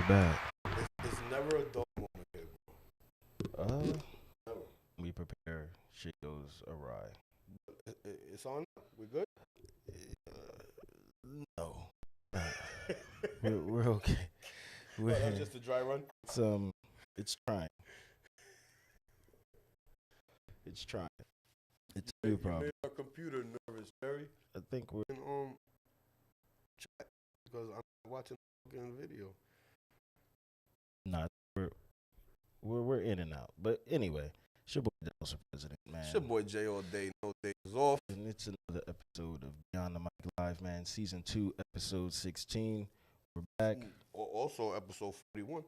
we're back. It's never a dull moment here, Uh, bro. we prepare. Shit goes awry. It's on. We good? No, we're okay. We're, That's just a dry run. it's trying. It's trying. It's a new You problem. made our computer nervous, Jerry. I think we're. And chat because I'm watching the fucking video. Not we're in and out. But anyway, it's your boy Dallas President, man. It's your boy J all day, no days off. And it's another episode of Beyond the Mic Live, man. Season 2, episode 16. We're back. Also, episode 41.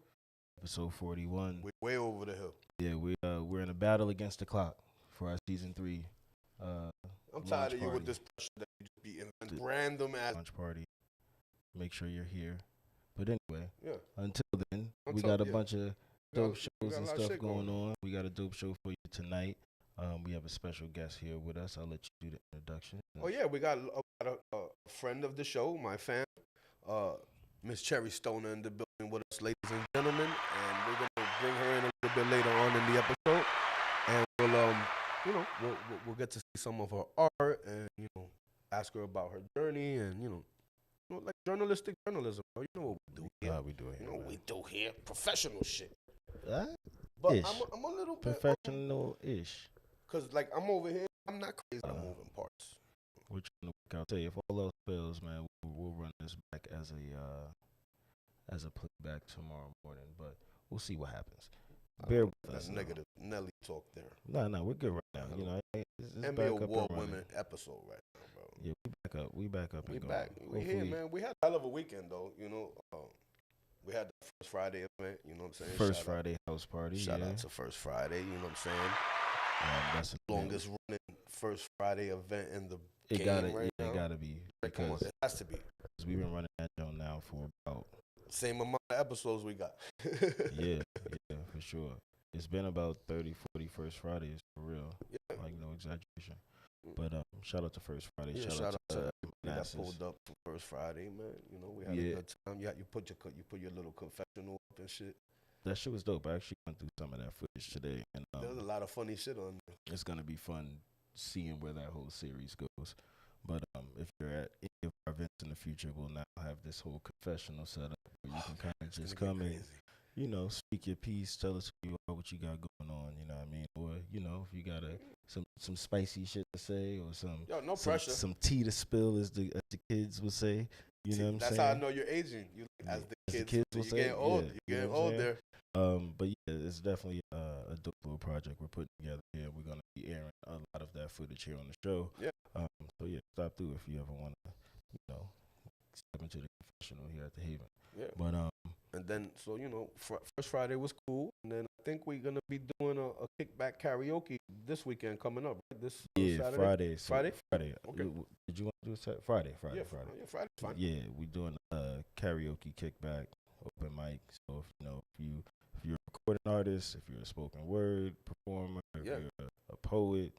Episode 41. We're way over the hill. Yeah, we're in a battle against the clock for our season 3. I'm tired of you with this pressure that you just be inventing random ass launch party. Make sure you're here. But anyway, yeah. Until then, we got a bunch of dope shows and stuff going on. We got a dope show for you tonight. We have a special guest here with us. I'll let you do the introduction. Oh yeah, we got a friend of the show, my fan, Miss Cherry Stoner in the building with us, ladies and gentlemen, and we're gonna bring her in a little bit later on in the episode, and we'll get to see some of her art and ask her about her journey and like journalistic journalism. You know what we do here. How we do it? You know what we do here, professional shit. But I'm a little bit professional-ish. Cause like I'm over here, I'm not crazy. I'm moving parts. We're trying to work out. Tell you, if all else fails, man, we'll run this back as a playback tomorrow morning. But we'll see what happens. Bear with us. Negative Nelly talk there. No, we're good right now. You know, it's NBA Award winning episode right now, bro. Yeah, we back up. We back. We here, man. We had a hell of a weekend though. We had the First Friday event. You know what I'm saying? First Friday house party. Shout out to First Friday. You know what I'm saying? That's the longest running First Friday event in the game right now. It gotta be because it has to be. We've been running that joint now for about same amount of episodes we got. yeah, for sure. It's been about 30, 40 First Fridays for real. Yeah. Like no exaggeration. But shout out to First Friday. Yeah, shout out to everybody that pulled up for First Friday, man. We had a good time. You put your little confessional up and shit. That shit was dope. I actually went through some of that footage today, and there's a lot of funny shit on there. It's gonna be fun seeing where that whole series goes. But if you're at any of our events in the future, we'll now have this whole confessional set up where you can kind of just come in, speak your piece, tell us who you are, what you got going on, you know what I mean? Or, if you got some spicy shit to say or no pressure. Some tea to spill, as the kids would say. You know what I'm saying? That's how I know you're aging. As the kids will say, you're getting old. You're getting old there. But yeah, it's definitely a dope little project we're putting together here. We're gonna be airing a lot of that footage here on the show. Yeah. So yeah, stop through if you ever want to, step into the confessional here at the Haven. Yeah. But and then First Friday was cool, and then I think we're gonna be doing a kickback karaoke this weekend coming up. Right? This Saturday? Friday. Okay. Did you want to do it Friday? Friday. Yeah, Friday's fine. Yeah, we're doing a karaoke kickback open mic. So if you're a recording artist, if you're a spoken word performer, if you're a poet,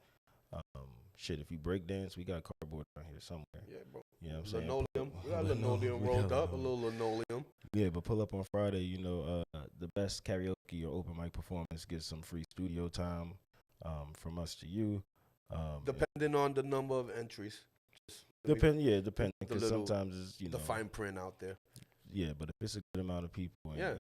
if you break dance, we got cardboard around here somewhere. Yeah, bro. You know what I'm saying? Linoleum. We got linoleum rolled up, a little linoleum. Yeah, but pull up on Friday, the best karaoke or open mic performance gets some free studio time from us to you. Depending on the number of entries. Depending, because sometimes it's, the fine print out there. Yeah, but if it's a good amount of people and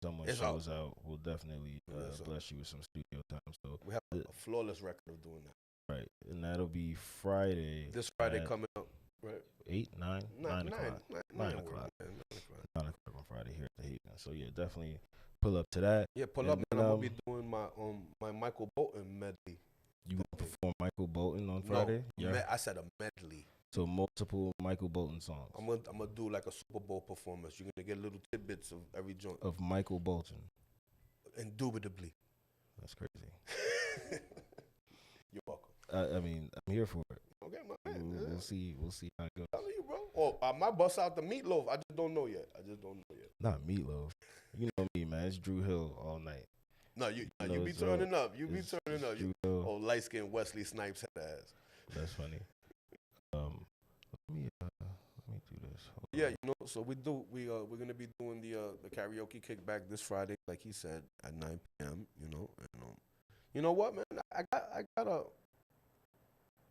someone shows out, we'll definitely bless you with some studio time. So we have a flawless record of doing that. Right, and that'll be Friday. This Friday coming up, right? 9 o'clock. 9 o'clock. 9 o'clock on Friday here at the Haven. So yeah, definitely pull up to that. Yeah, pull up, and I'm gonna be doing my Michael Bolton medley. You gonna perform Michael Bolton on Friday? No, I said a medley. So multiple Michael Bolton songs. I'm gonna do like a Super Bowl performance. You're gonna get little tidbits of every joint of Michael Bolton. Indubitably. That's crazy. You're welcome. I mean, I'm here for it. Okay, my man. We'll see how it goes. Tell you, bro. Oh, I might bust out the meatloaf. I just don't know yet. Not meatloaf. You know me, man. It's Drew Hill all night. No, you be turning up. You be turning up. Oh, light skinned Wesley Snipes head ass. That's funny. Let me do do this. Yeah, you know, so we're gonna be doing the karaoke kickback this Friday, like he said, at 9 p.m. You know, and you know what, man,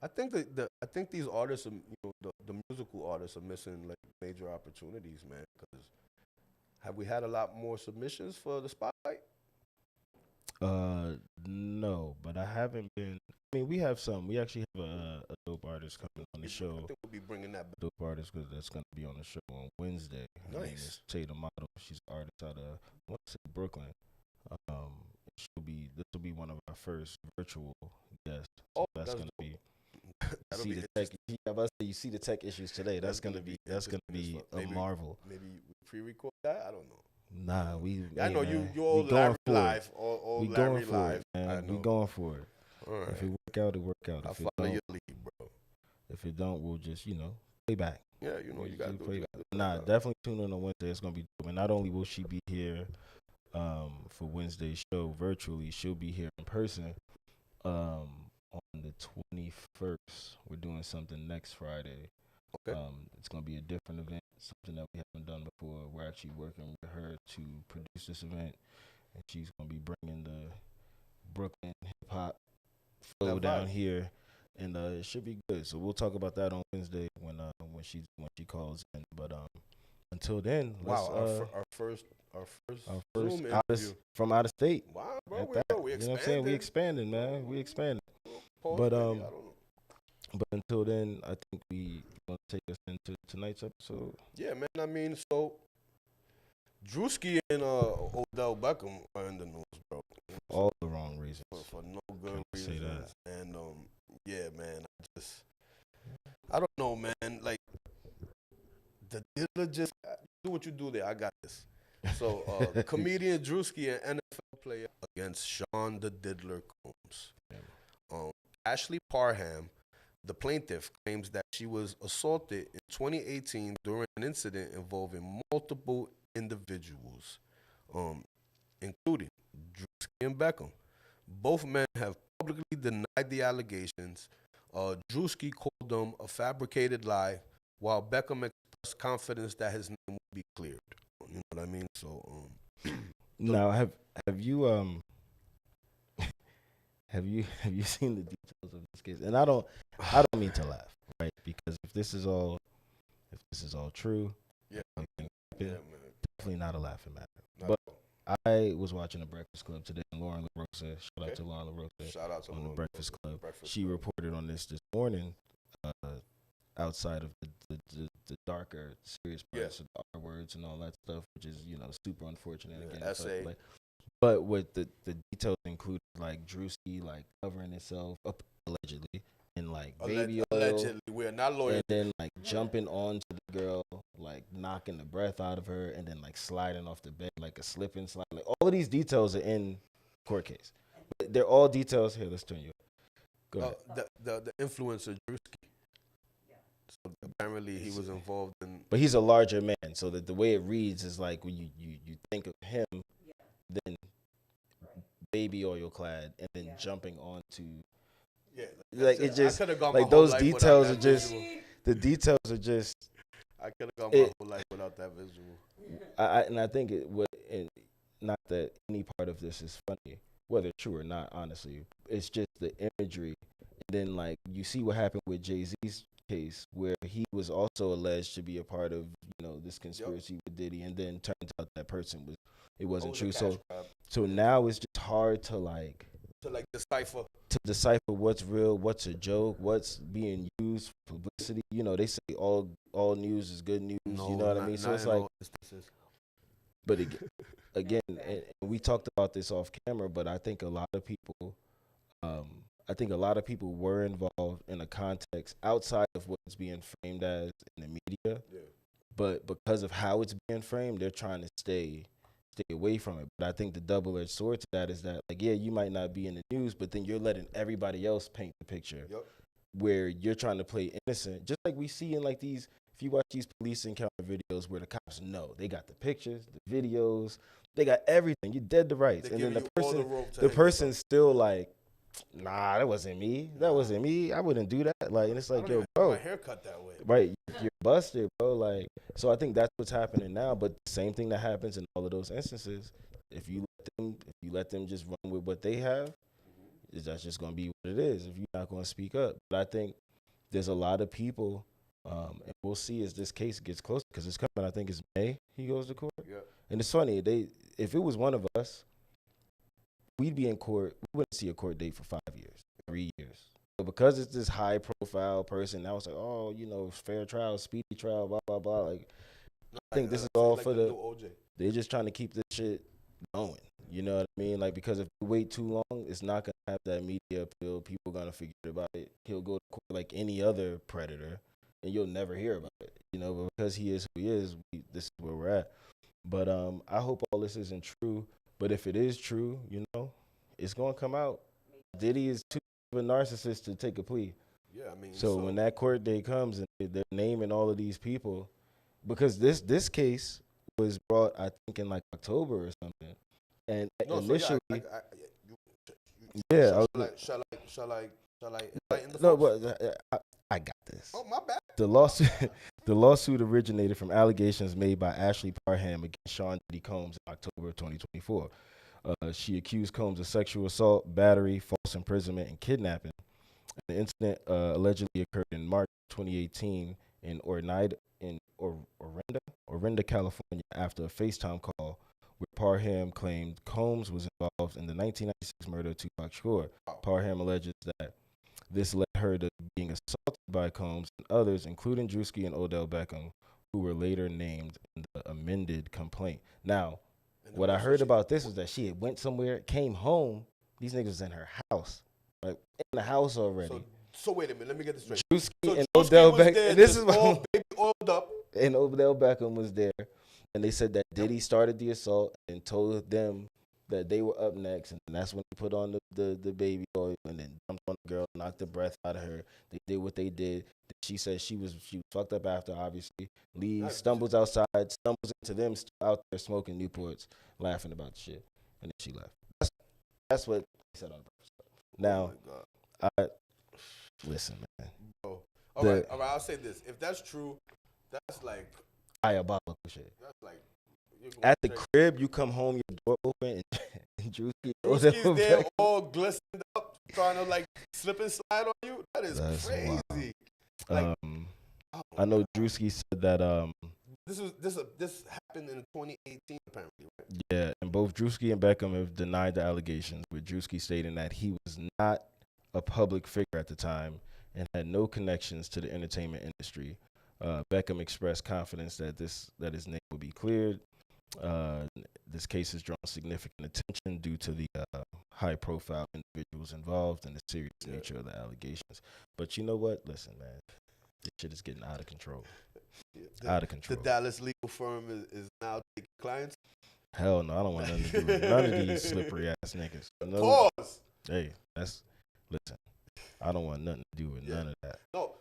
I think I think these artists, are, you know, the musical artists are missing like major opportunities, man. Because have we had a lot more submissions for the spotlight? No, but I haven't been. I mean, we have some. We actually have a dope artist coming on the I show. think we'll be bringing that back. Dope artist that's going to be on the show on Wednesday. Her name is Nice. Tatum Model. She's an artist out of, I want to say, Brooklyn. This will be one of our first virtual guests. So Oh, that's going to be. That'll See be the tech. You see the tech issues today. That's gonna be a marvel. Maybe we pre-record that. I don't know. Nah, I know man, you all we going Larry for live. it. All We Larry going for live. it, man. I know. We going for it. All right. If it work out, it work out. I'll If it follow don't, your lead, bro. if it don't, we'll just play back. Yeah, you know you gotta do play it. back. Nah, definitely tune in on Wednesday. It's gonna be dope. And not only will she be here, for Wednesday's show virtually, she'll be here in person. On the 21st, we're doing something next Friday. Okay. It's going to be a different event, something that we haven't done before. We're actually working with her to produce this event, and she's going to be bringing the Brooklyn hip-hop flow down here, and it should be good. So we'll talk about that on Wednesday when she calls in. But until then, our first Zoom interview from out of state. Wow, bro, we You know what I'm saying? We expanding, man. We expanding. But I don't know. But until then, I think we want to take us into tonight's episode. Yeah, man. I mean, so Drewski and Odell Beckham are in the news, bro. All the wrong reasons. For no good reasons. Say that. And yeah, man. I don't know, man. Like the dealer just do what you do there. I got this. So comedian Drewski and NFL player against Sean the Diddler Combs. Ashley Parham, the plaintiff, claims that she was assaulted in 2018 during an incident involving multiple individuals, including Drewski and Beckham. Both men have publicly denied the allegations. Drewski called them a fabricated lie, while Beckham expressed confidence that his name would be cleared. You know what I mean? So, now have you have you seen the details of this case? And I don't mean to laugh, right? Because if this is all true, yeah, man. Definitely not a laughing matter. But I was watching the Breakfast Club today, and Lauren LaRosa, shout out to Lauren LaRosa, shout out to on the Lauren Breakfast LaRosa, Club. Breakfast She Club. reported on this morning, outside of the darker, serious parts of the R words and all that stuff, which is super unfortunate. Yeah, again, but with the details included, like Drewski covering himself up allegedly in baby oil. Allegedly, we're not lawyers. And then jumping onto the girl, knocking the breath out of her, and then sliding off the bed like a slip and slide. All of these details are in court case. They're all details. Here, let's turn you. Go ahead. The influencer Drewski. So apparently he was involved in. But he's a larger man, so that the way it reads is when you think of him, then baby oil clad, and then jumping onto. Yeah, it just I gone my those whole life details without are that just visual. The details are just. I could have gone my whole life without that visual. I think it would, not that any part of this is funny, whether true or not. Honestly, it's just the imagery, and then you see what happened with Jay-Z's case, where he was also alleged to be a part of this conspiracy with Diddy, and then turns out that person wasn't true. So now it's just hard to decipher what's real, what's a joke, what's being used for publicity. They say all news is good news. No, you know what I mean? So it's but again, and we talked about this off camera, but I think a lot of people were involved in a context outside of what's being framed as in the media. Yeah. But because of how it's being framed, they're trying to stay away from it. But I think the double-edged sword to that is that, you might not be in the news, but then you're letting everybody else paint the picture. Yep. Where you're trying to play innocent. Just like we see in these, if you watch these police encounter videos where the cops know, they got the pictures, the videos, they got everything. You're dead to rights. And then the person's still nah, that wasn't me. That wasn't me. I wouldn't do that. Like, and it's like, yo, My bro, haircut that way. right? You're busted, bro. Like, so I think that's what's happening now. But the same thing that happens in all of those instances, if you let them just run with what they have, that's just gonna be what it is. If you're not gonna speak up, but I think there's a lot of people, and we'll see as this case gets closer because it's coming. I think it's May he goes to court. Yeah. And it's funny, if it was one of us, we'd be in court. We wouldn't see a court date for 5 years, 3 years. But because it's this high profile person, now it's like, oh, fair trial, speedy trial, blah blah blah. Like, I think this is all for the. They're just trying to keep this shit going. You know what I mean? Like, because if you wait too long, it's not gonna have that media appeal. People gonna forget about it. He'll go to court like any other predator, and you'll never hear about it. But because he is who he is, this is where we're at. But I hope all this isn't true. But if it is true, it's gonna come out. Diddy is too of a narcissist to take a plea. Yeah, I mean. So when that court day comes and they're naming all of these people, because this case was brought, I think, in like October or something, and initially, shall I enlighten the no, folks? but I got this. Oh, my bad. The lawsuit originated from allegations made by Ashley Parham against Sean Diddy Combs in October of 2024. She accused Combs of sexual assault, battery, false imprisonment, and kidnapping. The incident allegedly occurred in March 2018 in Orinda, California, after a FaceTime call where Parham claimed Combs was involved in the 1996 murder of Tupac Shakur. Parham alleges that this led her to being assaulted by Combs and others, including Drewski and Odell Beckham, who were later named in the amended complaint. Now, what I heard about this was that she had went somewhere, came home. These niggas was in her house, like in the house already. So wait a minute, let me get this straight. Drewski and Odell Beckham, and this is all baby oiled up. And Odell Beckham was there, and they said that Diddy started the assault and told them that they were up next, and that's when they put on the baby oil and then dumped on the girl, knocked the breath out of her. They did what they did. She said she was fucked up after, obviously. Leaves, stumbles outside, stumbles into them out there smoking Newports, laughing about the shit, and then she left. That's what they said on the episode. Now, listen, man. Bro. All right, I'll say this. If that's true, that's like diabolical shit. That's like at the crib, you come home, your door open, and Drewski's there all glistened up, trying to like slip and slide on you. That's crazy. Like, I know Drewski said that this happened in 2018 apparently, right? Yeah, and both Drewski and Beckham have denied the allegations, with Drewski stating that he was not a public figure at the time and had no connections to the entertainment industry. Beckham expressed confidence that his name will be cleared. This case has drawn significant attention due to the high-profile individuals involved and the serious nature of the allegations. But you know what? Listen, man, this shit is getting out of control. Out of control. The Dallas legal firm is now taking clients? Hell no, I don't want nothing to do with none of these slippery-ass niggas. No. Pause! Hey, listen, I don't want nothing to do with none of that. No,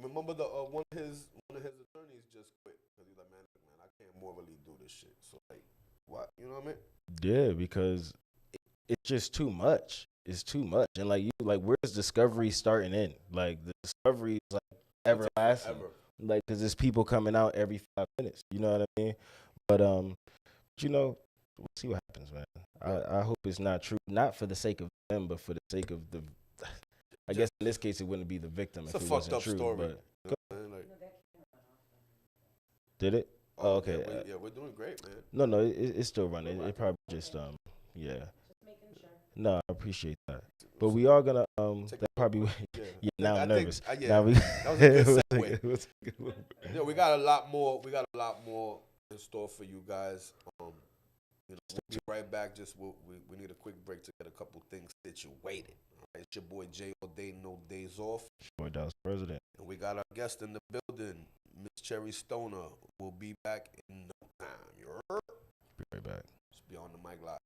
remember one of his attorneys just quit because he's like, man, I can't morally do this shit. So like, what? You know what I mean? Yeah, because it's just too much. It's too much, and where's discovery starting in? Like the discovery is like everlasting. Like, because there's people coming out every 5 minutes. You know what I mean? But we'll see what happens, man. I hope it's not true. Not for the sake of them, but for the sake of the. I guess in this case it wouldn't be the victim if it wasn't true. Story. But did it? Oh, okay. Yeah, we're doing great, man. No, it's still running. It probably just yeah. Just making sure. No, I appreciate that. But we are gonna that probably now I'm nervous. Now that was a good segue. Yeah, we got a lot more in store for you guys. We'll be right back. Just we need a quick break to get a couple things situated. All right, it's your boy Jay All Day, No Days Off. Boy Dallas President. And we got our guest in the building, Miss Cherry Stoner. We'll be back in no time. Be right back. Just be on the mic live.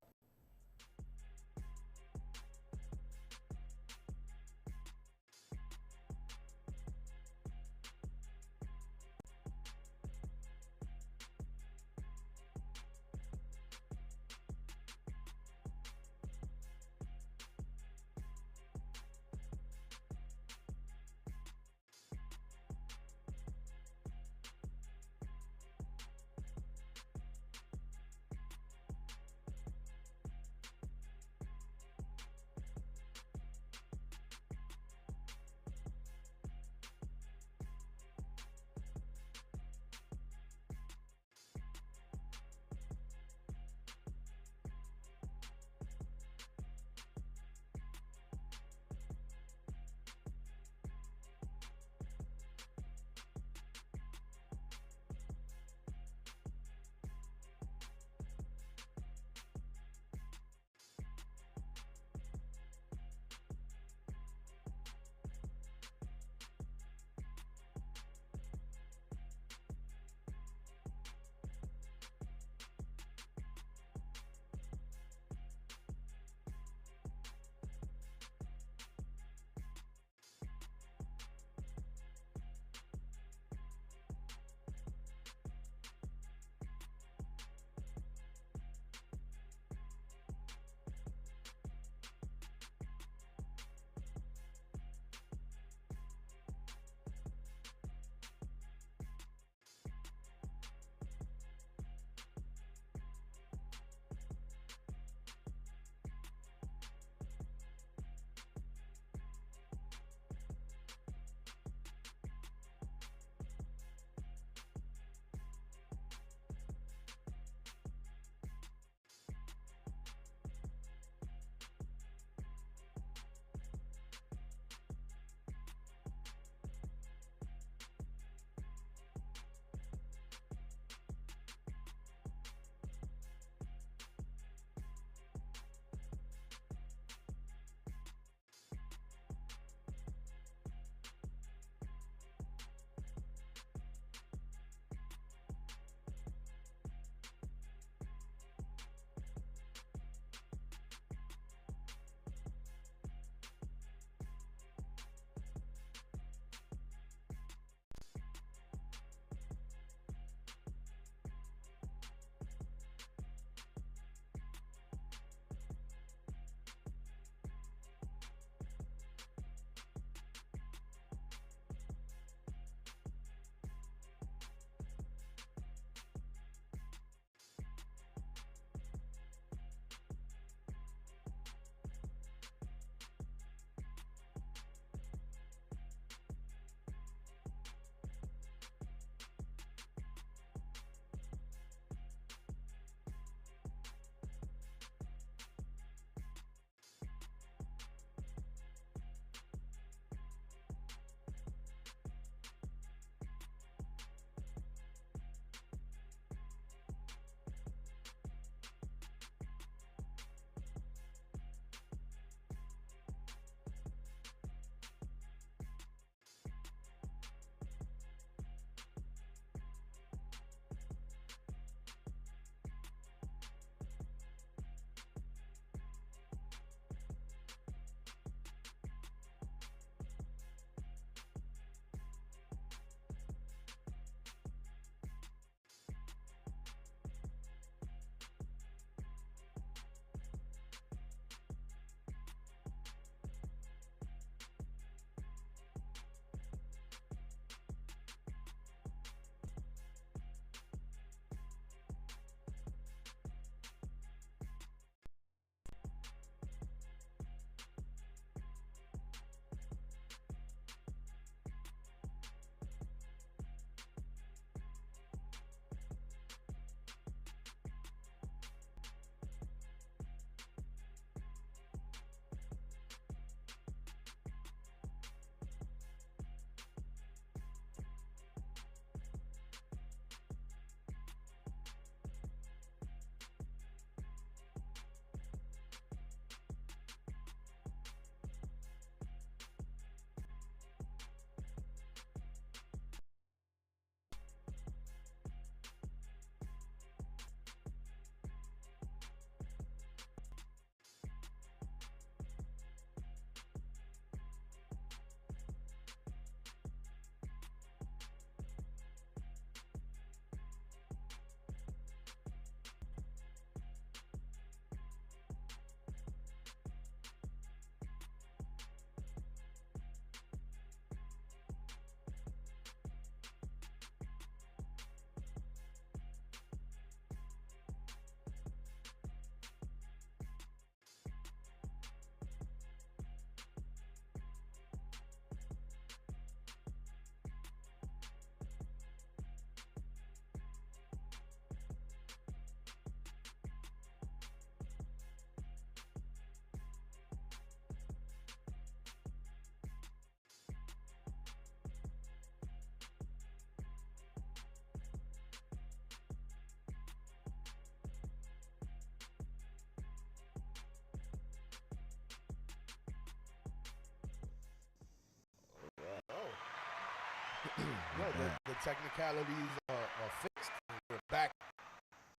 Yo, the technicalities are fixed. We're back.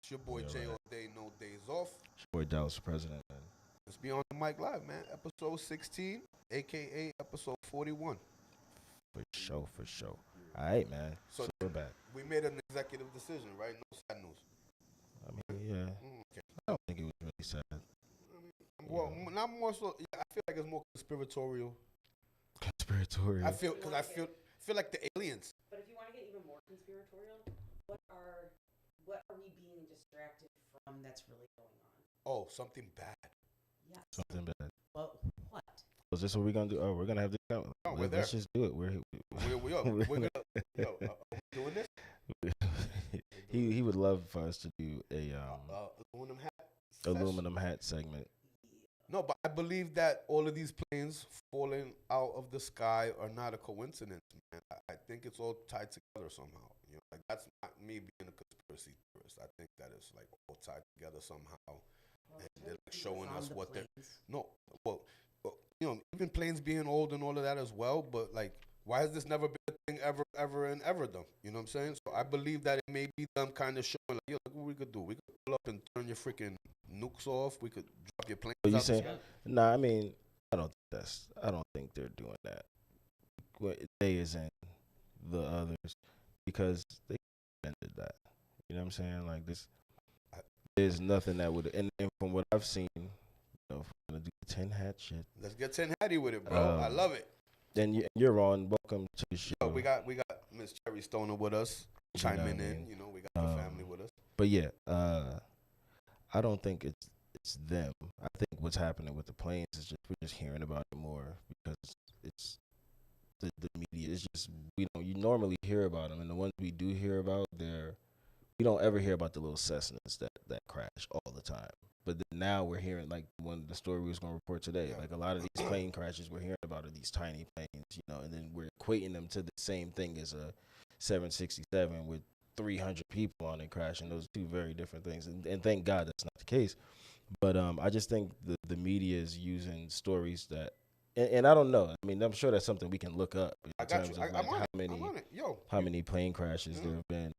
It's your boy Jay all day, no days off. It's your boy Dallas President, man. Let's be on the mic live, man. Episode 16, aka episode 41. For sure. All right, man. So we're back. We made an executive decision, right? No sad news. I mean, yeah. Okay. I don't think it was really sad. Well, not more so. Yeah, I feel like it's more conspiratorial. Conspiratorial. I feel like the aliens. But if you want to get even more conspiratorial, what are we being distracted from that's really going on? Oh, something bad. Yes. Something bad. Well, what? Is this what we're gonna do? Oh, we're gonna have this. No, we're there. Let's just do it. We're doing this. He would love for us to do a aluminum hat segment. No, but I believe that all of these planes falling out of the sky are not a coincidence, man. I think it's all tied together somehow. You know, like that's not me being a conspiracy theorist. I think that it's like all tied together somehow, and they're like showing us what they're. No, well, you know, even planes being old and all of that as well. But like, why has this never been a thing ever done? You know what I'm saying? So I believe that it may be them kind of showing like, yo, look what we could do. We could pull up and turn your freaking nukes off. We could drop your planes. What you saying? Nah, I mean, I don't think they're doing that. They is in the others because they invented that. You know what I'm saying? Like this, there's nothing that would. And from what I've seen, you know, if we're gonna do the 10 hat shit. Let's get 10 hatty with it, bro. I love it. Then you're on. Welcome to the show. We got Miss Cherry Stoner with us, chiming in. You know, we got the family with us. But yeah, I don't think it's them. I think what's happening with the planes is just we're just hearing about it more because it's the media. It's just you normally hear about them, and the ones we do hear about, we don't ever hear about the little Cessnas that crash all the time. But then now we're hearing like the story we was gonna report today. Like a lot of these plane crashes we're hearing about are these tiny planes, you know, and then we're equating them to the same thing as a 767 with 300 people on it crashing. Those are two very different things, and thank God that's not the case. But I just think the media is using stories that, and I don't know. I mean, I'm sure that's something we can look up in terms of like how many plane crashes there have been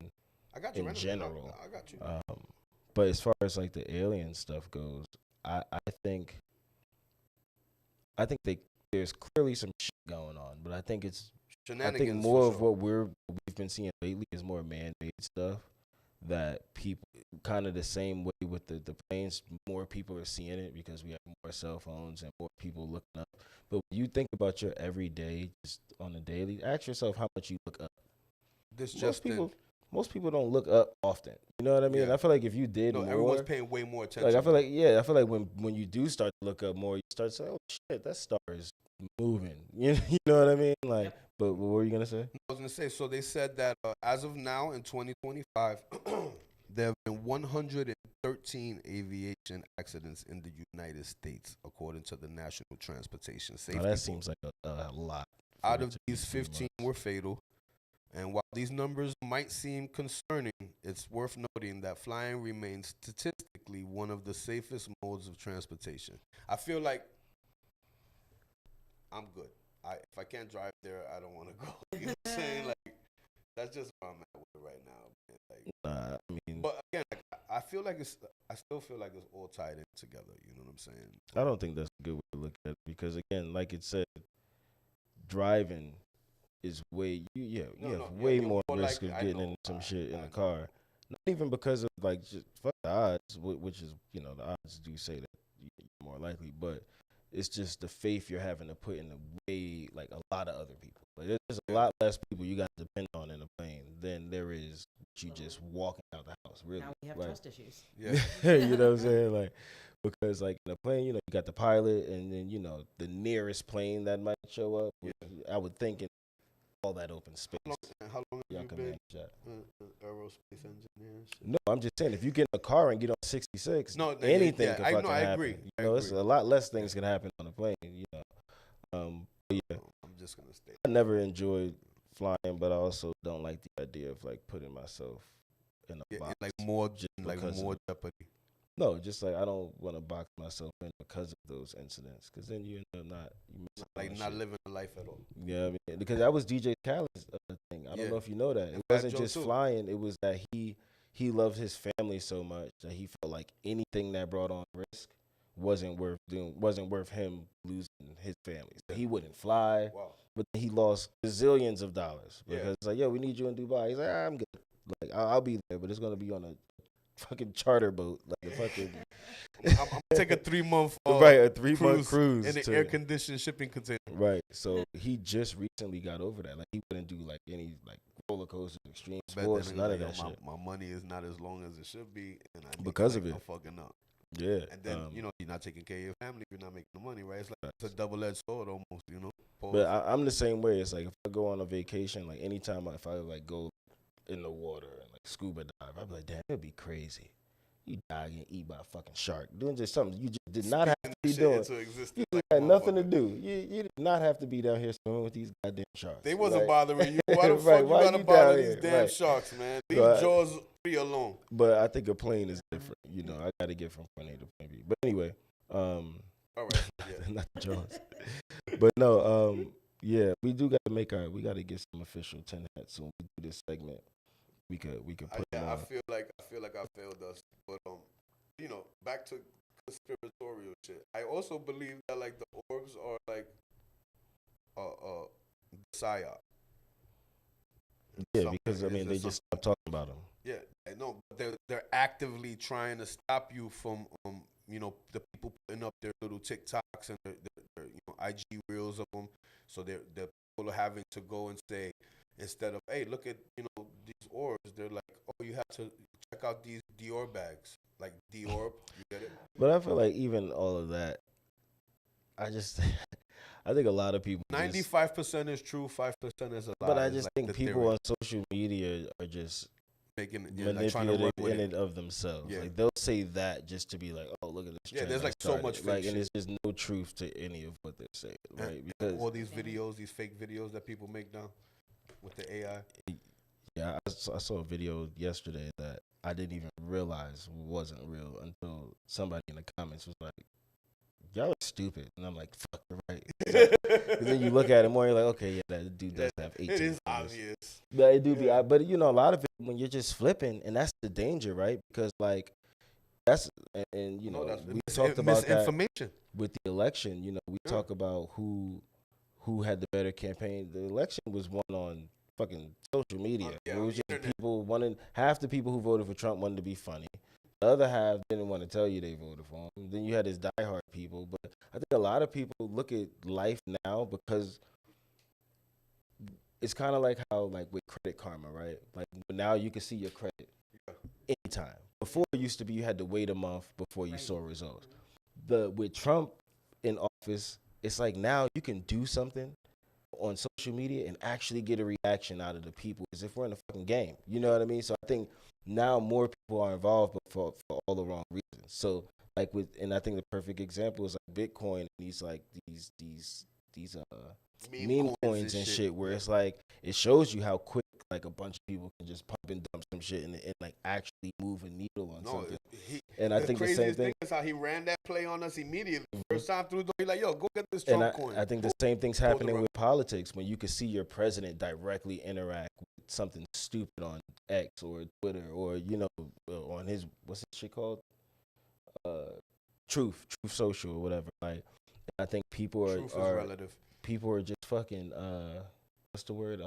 in general. I got you. But as far as like the alien stuff goes, I think there's clearly some shit going on, but I think more of what we've been seeing lately is more man-made stuff that people kind of the same way with the planes. More people are seeing it because we have more cell phones and more people looking up. But when you think about your everyday, just on a daily, ask yourself how much you look up. Most people don't look up often. You know what I mean? Yeah. I feel like if you did more, everyone's paying way more attention. Like I feel like when you do start to look up more, you start to say, "Oh shit, that star is moving." You know what I mean? Like, yep. But what were you gonna say? I was gonna say. So they said that as of now in 2025, there have been 113 aviation accidents in the United States, according to the National Transportation Safety. That seems like a lot. Out of these, 15 were fatal. And while these numbers might seem concerning, it's worth noting that flying remains statistically one of the safest modes of transportation. I feel like I'm good. If I can't drive there, I don't want to go. You know what I'm saying? Like, that's just where I'm at with it right now. Man. Like, I mean, but again, like, I still feel like it's all tied in together. You know what I'm saying? I don't think that's a good way to look at it because, again, like it said, driving is way way more risk of getting into some shit in a car. Not even because of like just fuck the odds, which is the odds do say that you're more likely, but it's just the faith you're having to put in the way like a lot of other people. Like there's a lot less people you got to depend on in a plane than there is you just walking out the house. Really, now we have trust issues. Yeah, you know what I'm saying? Like because like in a plane, you got the pilot, and then the nearest plane that might show up. Yeah. I would think all that open space. How long have you been aerospace engineers? No, I'm just saying if you get in a car and get on 66, anything can fucking happen. I agree. It's a lot less things can happen on a plane. But yeah, I'm just gonna stay. I never enjoyed flying, but I also don't like the idea of like putting myself in a box, more jeopardy. No, just like I don't want to box myself in because of those incidents, because then you end up not living a life at all. Yeah, because that was DJ Khaled's thing. flying. I don't know if you know that. And It Fat wasn't Joe just too. flying. It was that he loved his family so much that he felt like anything that brought on risk wasn't worth him losing his family. So he wouldn't fly. Wow. But he lost gazillions of dollars Yeah. because it's like, yo, we need you in Dubai. He's like, I'm good. Like, I'll be there, but it's gonna be on a fucking charter boat, like a fucking. I'm gonna take a 3-month Right, a 3-month cruise in an to- air-conditioned shipping container. Right, so he just recently got over that. Like he wouldn't do like any like roller coasters, extreme But sports, then none of like, that shit. my money is not as long as it should be, and I need Because to, of like, it. I'm fucking up. Yeah, And then you're not taking care of your family if you're not making the money, right? It's like it's a double-edged sword almost, Pause. But I'm the same way. It's like if I go on a vacation, like anytime if I like go in the water and like scuba dive, I'd be like, damn, it'd be crazy. You die and eat by a fucking shark. Doing just something you just did not have to be doing. You like had nothing to motherfucker. do. You did not have to be down here swimming with these goddamn sharks. They wasn't Like, bothering you. Why the right, fuck you why gotta you bother down these here? damn Right. sharks, man? Leave So Jaws 3 alone. But I think a plane is different. I got to get from point A to point B. But anyway, All right. Yeah. not Jaws. But no, yeah, we do got to we got to get some official 10 hats when we do this segment. We could put them I on. feel like I failed us, but back to conspiratorial shit. I also believe that like the orbs are like psyop. Yeah, something. because I It's mean they just stopped talking about them. Yeah, I know, but they're actively trying to stop you from the people putting up their little TikToks and their IG reels of them. So the people are having to go and say, instead of, hey, look at these orbs, they're like, oh, you have to check out these Dior bags, like Dior. You get it? But I feel like even all of that, I think a lot of people 95% is true, 5% is a lie. But I It's just like think the people theory. on social media are just Making like trying to manipulative run with in it. it of themselves. Yeah. Like they'll say that just to be like, oh, look at this. Yeah, trend there's I like so started. much fake like, shit. and there's just no truth to any of what they're saying, right? And Because all these videos, these fake videos that people make now with the AI. yeah, I saw a video yesterday that I didn't even realize wasn't real until somebody in the comments was like, y'all are stupid. And I'm like, fuck, you're right. And then you look at it more, you're like, okay, yeah, that dude does have 18 It is fingers. obvious. But it do be, Yeah. but a lot of it when you're just flipping, and that's the danger, right? Because like that's and we talked about that misinformation. with the election. We Yeah. talk about who had the better campaign. The election was won on fucking social media. Yeah, It on was the just internet. people wanted half the people who voted for Trump wanted to be funny. The other half didn't want to tell you they voted for him. Then you had his diehard people. But I think a lot of people look at life now because it's kind of like how, like, with Credit Karma, right? Like, now you can see your credit anytime. Before, it used to be you had to wait a month before you saw results. With Trump in office, it's like now you can do something on social media and actually get a reaction out of the people as if we're in a fucking game. You know what I mean? So I think now more people are involved, but for all the wrong reasons. So like and I think the perfect example is like Bitcoin and these meme coins and shit where it's like it shows you how quick like a bunch of people can just pump and dump some shit and like actually move a needle on something. And I think the same craziest thing is how he ran that play on us immediately. First time through the door, he's like, yo, go get this and Trump coin. I think the same thing's happening with politics when you can see your president directly interact with something stupid on X or Twitter or on his what's this shit called Truth Social or whatever. Like I think people Truth is relative. People are just fucking what's the word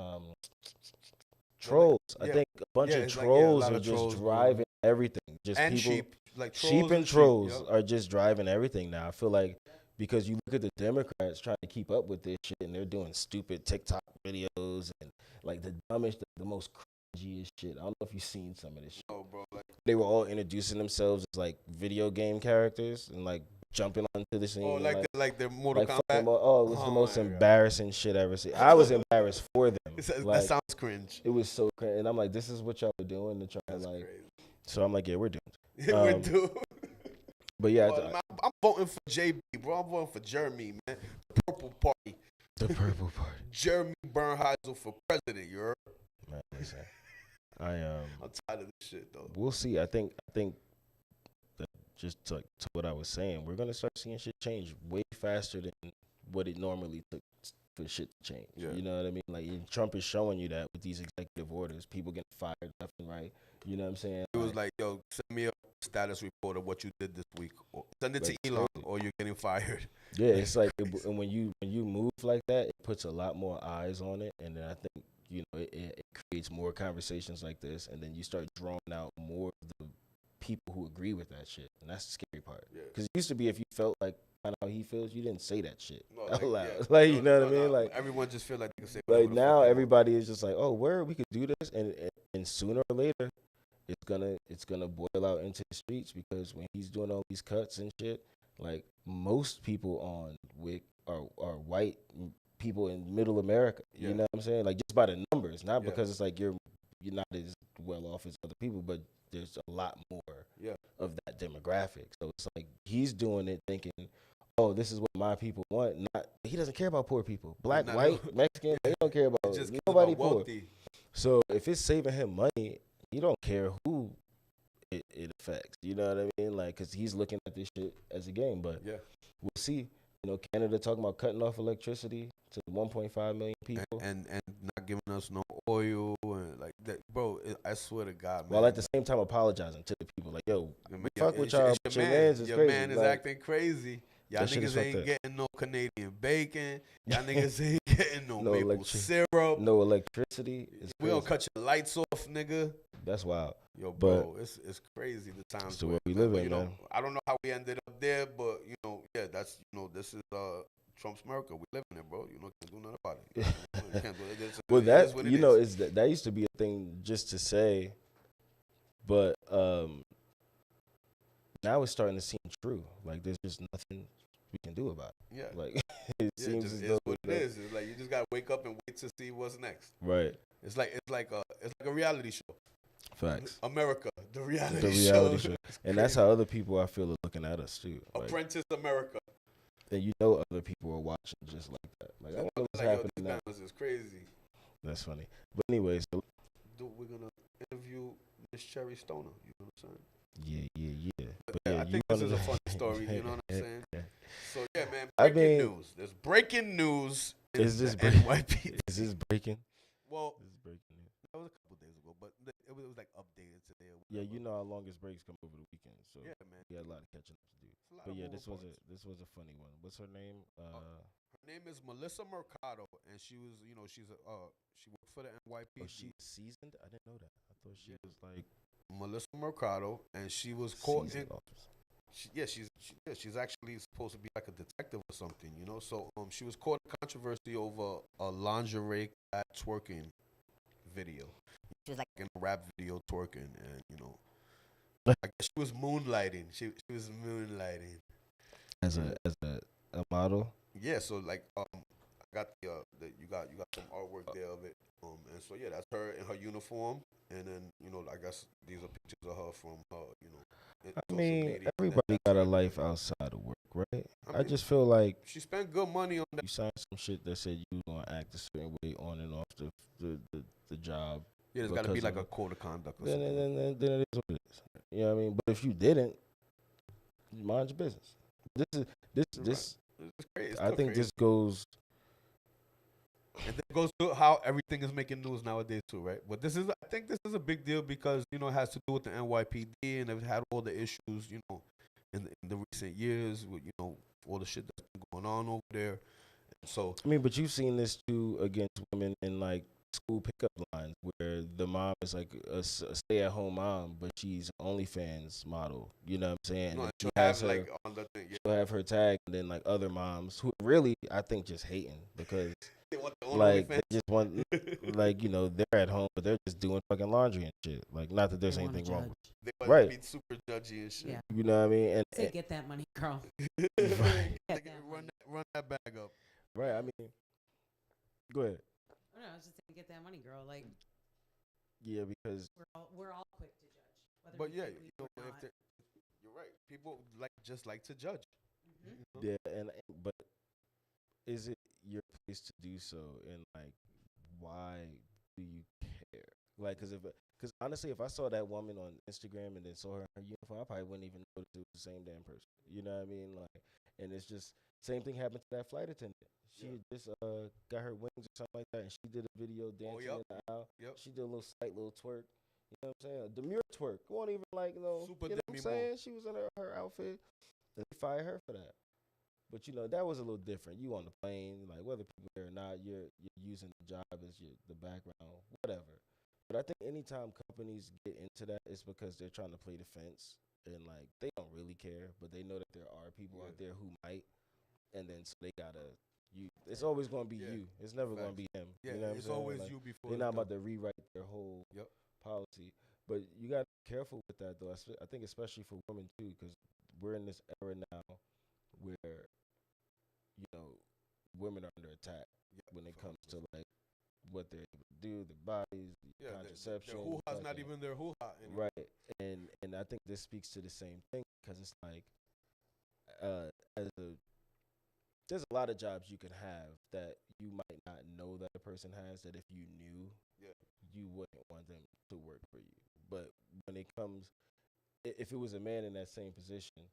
trolls. I think a bunch of trolls are just driving everything. Just and people sheep. Like sheep and trolls are just driving everything now. I feel like because you look at the Democrats trying to keep up with this shit and they're doing stupid TikTok videos and like the dumbest, the most cringiest shit. I don't know if you've seen some of this shit. Oh, bro, They were all introducing themselves as like video game characters and like jumping onto the scene. Oh, like their Mortal Kombat. It was the most embarrassing shit I ever seen. I was embarrassed for them. That sounds cringe. It was so cringe, and I'm like, this is what y'all are doing to try to like. Crazy. So I'm like, yeah, we're doomed. We're doomed. But yeah, I'm voting for JB, bro. I'm voting for Jeremy, man. The Purple Party. The Purple Party. Jeremy Bernheisel for president. You heard? Man, listen, I'm tired of this shit though. We'll see. I think that just to what I was saying, we're gonna start seeing shit change way faster than what it normally took for shit to change. Yeah. You know what I mean? Like, and Trump is showing you that with these executive orders, people getting fired left and right. You know what I'm saying? It was like, yo, send me a status report of what you did this week. Or send it Like, to Elon, or you're getting fired. Yeah, it's like and when you move like that, it puts a lot more eyes on it, and then I think it creates more conversations like this, and then you start drawing out more of the people who agree with that shit, and that's the scary part. Because it used to be if you felt like kind of how he feels, you didn't say that shit out loud. Yeah. Like, you know what I mean? Like, everyone just feel like they can say. Like now, everybody is just like, oh, where we could do this, and sooner or later, it's gonna boil out into the streets, because when he's doing all these cuts and shit, like most people on WIC are white people in middle America. You know what I'm saying? Like just by the numbers, not because it's like you're not as well off as other people, but there's a lot more of that demographic. So it's like he's doing it thinking, oh, this is what my people want. Not he doesn't care about poor people, black, white, Mexican. They don't care about nobody poor. So if it's saving him money, he don't care who it affects. You know what I mean? Like, because he's looking at this shit as a game. But we'll see. Canada talking about cutting off electricity to 1.5 million people, and not giving us no oil and like that, bro. I swear to God, man. While at the same time apologizing to the people, like, yo, fuck with y'all. Your man's is your crazy. Man is like, acting crazy. Y'all niggas ain't getting no Canadian bacon. Y'all niggas ain't getting no maple syrup. No electricity. We don't cut your lights off, nigga. That's wild. Yo, bro, it's crazy the times where we live in, man. I don't know how we ended up there, but that's this is Trump's America. We live in it, bro. Can't do nothing about it. Can't do it. Well, that is that used to be a thing just to say, but now it's starting to seem true. Like there's just nothing we can do about it. Yeah. Like it seems just as is though what it is. It's like you just gotta wake up and wait to see what's next. Right. It's like a reality show. Facts. America, the reality show. And that's how other people I feel are looking at us too. Apprentice America. And other people are watching just like that. Like I don't know what's happening now. This is crazy. That's funny. But anyways, we're gonna interview Miss Cherry Stoner. You know what I'm saying? Yeah. But I think this is a funny story. You know what I'm saying? So yeah, man. Breaking news. There's breaking news. Is this NYPD? Is this breaking? Well, this is breaking news. That was a couple days ago, but it was like updated today. Yeah, you know our longest breaks come over the weekend, so yeah, man. We had a lot of catching up to do. But yeah, this was a funny one. What's her name? Her name is Melissa Mercado, and she was, she's she worked for the NYPD. Oh, she's seasoned? I didn't know that. I thought she was like Melissa Mercado, and she was caught in. She's actually supposed to be like a detective or something, So she was caught in controversy over a lingerie twerking video. She was like in a rap video twerking, and I guess she was moonlighting. She was moonlighting as a model. Yeah, so like I got you got some artwork there of it. And so yeah, that's her in her uniform, and then I guess these are pictures of her from her, I mean, everybody got a life outside of work, right? I just feel like she spent good money on that. You signed some shit that said you gonna act a certain way on and off the job. Yeah, there's got to be like a code of conduct or something. Then it is what it is. You know what I mean? But if you didn't, mind your business. This crazy. I think this goes. And it goes to how everything is making news nowadays too, right? But I think this is a big deal because it has to do with the NYPD and they've had all the issues, in the recent years with all the shit that's been going on over there. And so I mean, but you've seen this too against women in like school pickup lines where the mom is like a stay-at-home mom, but she's an OnlyFans model. You know what I'm saying? No, she has her, like on the thing, she'll have her tag, and then like other moms who really I think just hating because. They want the they just want, they're at home, but they're just doing fucking laundry and shit. Like, not that there's anything wrong with it. They want to be super judgy and shit. Yeah. You know what I mean? And say, get that money, girl. Run that bag up. Right, I mean, go ahead. Oh, no, I was just saying, get that money, girl. Like, yeah, because we're all quick to judge. But yeah, you're right. People like to judge. Mm-hmm. Yeah, but is it your place to do so, and like why do you care? Like because honestly, if I saw that woman on Instagram and then saw her in her uniform, I probably wouldn't even know it was the same damn person. You know what I mean? Like, and it's just Same thing happened to that flight attendant. She had just got her wings or something like that, and she did a video dancing in the aisle. She did a little slight little twerk. You know what I'm saying? A demure twerk. It wasn't even like, Super you know what I'm saying? She was in her outfit. They fired her for that. But, that was a little different. You on the plane, like, whether people there or not, you're using the job as the background, whatever. But I think anytime companies get into that, it's because they're trying to play defense. And, like, they don't really care, but they know that there are people out there who might. And then so they got to, it's always going to be you. It's never going to be him. Yeah, you know what it's I'm saying? always like, you before they're not about to rewrite their whole policy. But you got to be careful with that, though. I think especially for women, too, because we're in this era now where, women are under attack when it comes to, like, what they're able to do, their bodies, contraception. Their hoo-ha's not even their hoo-ha anymore. Right. And I think this speaks to the same thing, because it's like, there's a lot of jobs you can have that you might not know that a person has, that if you knew, you wouldn't want them to work for you. But when it comes, if it was a man in that same position,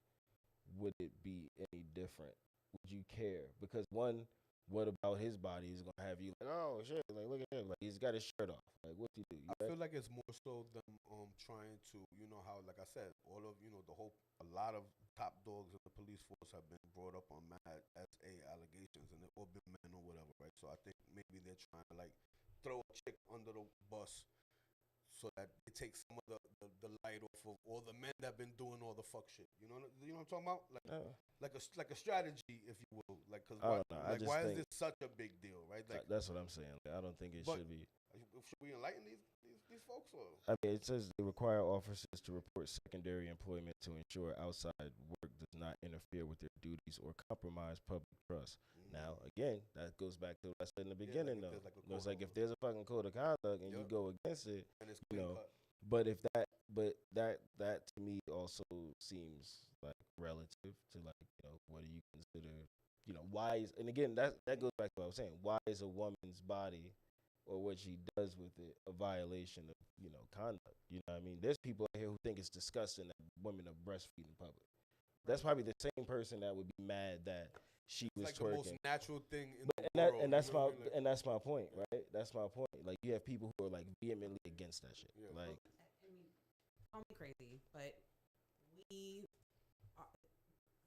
would it be any different? Would you care? Because one, what about his body is going to have you like, oh, shit, like, look at him. Like, he's got his shirt off. Like, what's he do? I feel like it's more so them trying to, how, like I said, all of, a lot of top dogs in the police force have been brought up on mad SA allegations, and they've all been men or whatever, right? So I think maybe they're trying to, like, throw a chick under the bus so that it takes some of the light off of all the men that been doing all the fuck shit. You know what I'm talking about? Like a strategy, if you will. Like, cause why is this such a big deal, right? Like, that's what I'm saying. Like, I don't think it should be. Should we enlighten these folks? Or? I mean, it says they require officers to report secondary employment to ensure outside work does not interfere with their duties or compromise public trust. Now, again, that goes back to what I said in the beginning, though. It's like if there's a fucking code of conduct and you go against it, and it's but if that to me also seems like relative to, like, what do you consider, why is, and again, that goes back to what I was saying. Why is a woman's body or what she does with it a violation of, conduct? You know what I mean? There's people out here who think it's disgusting that women are breastfeeding in public. That's probably the same person that would be mad that she was like twerking. The most natural thing in the world. And that's my point, right? That's my point. Like, you have people who are, like, vehemently against that shit. I mean, call me crazy, but we are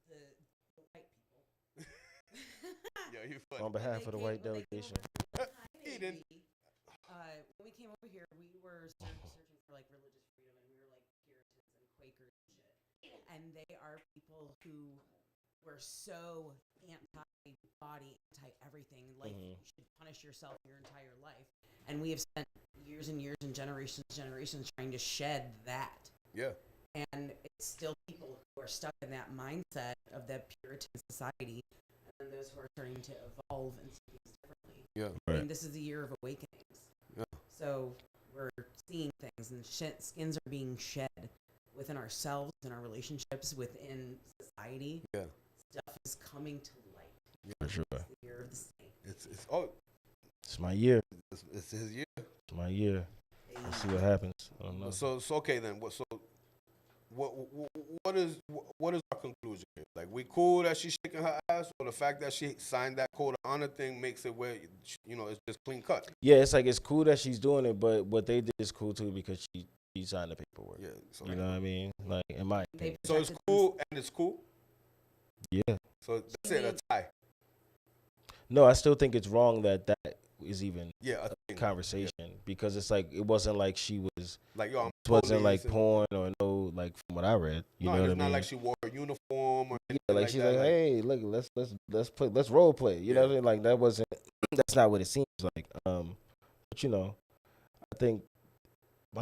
the white people. Yeah, you funny. On behalf of the white delegation. Eden. When we came over here, we were searching for, like, religious freedom, and we were, like, Puritans and Quakers and shit. And they are people who were so anti-body, anti-everything. Like, you should punish yourself your entire life. And we have spent years and years and generations trying to shed that. Yeah. And it's still people who are stuck in that mindset of that Puritan society, and then those who are starting to evolve and see things differently. Yeah. Right. I mean, this is the year of awakenings. Yeah. So we're seeing things, and skins are being shed within ourselves and our relationships within society. Yeah. Stuff is coming to light. Yeah, for sure. It's the year of the snake. It's my year. It's his year. It's my year. Let's see what happens. I don't know. So okay then. What is our conclusion here? Like, we cool that she's shaking her ass, or the fact that she signed that code of honor thing makes it where, it's just clean cut? Yeah, it's like, it's cool that she's doing it, but what they did is cool too, because she signed the paperwork. Yeah. So you know what I mean? Like, in my opinion. So it's cool and it's cool? Yeah. So that's it, a tie. No, I still think it's wrong that is even a conversation, because it's like, it wasn't like she was like, yo, it wasn't like porn or no, like, from what I read. You know what I mean? It's not like she wore a uniform or anything like she's like, hey, look, let's role play. You know what I mean? Like, that's not what it seems like. But I think,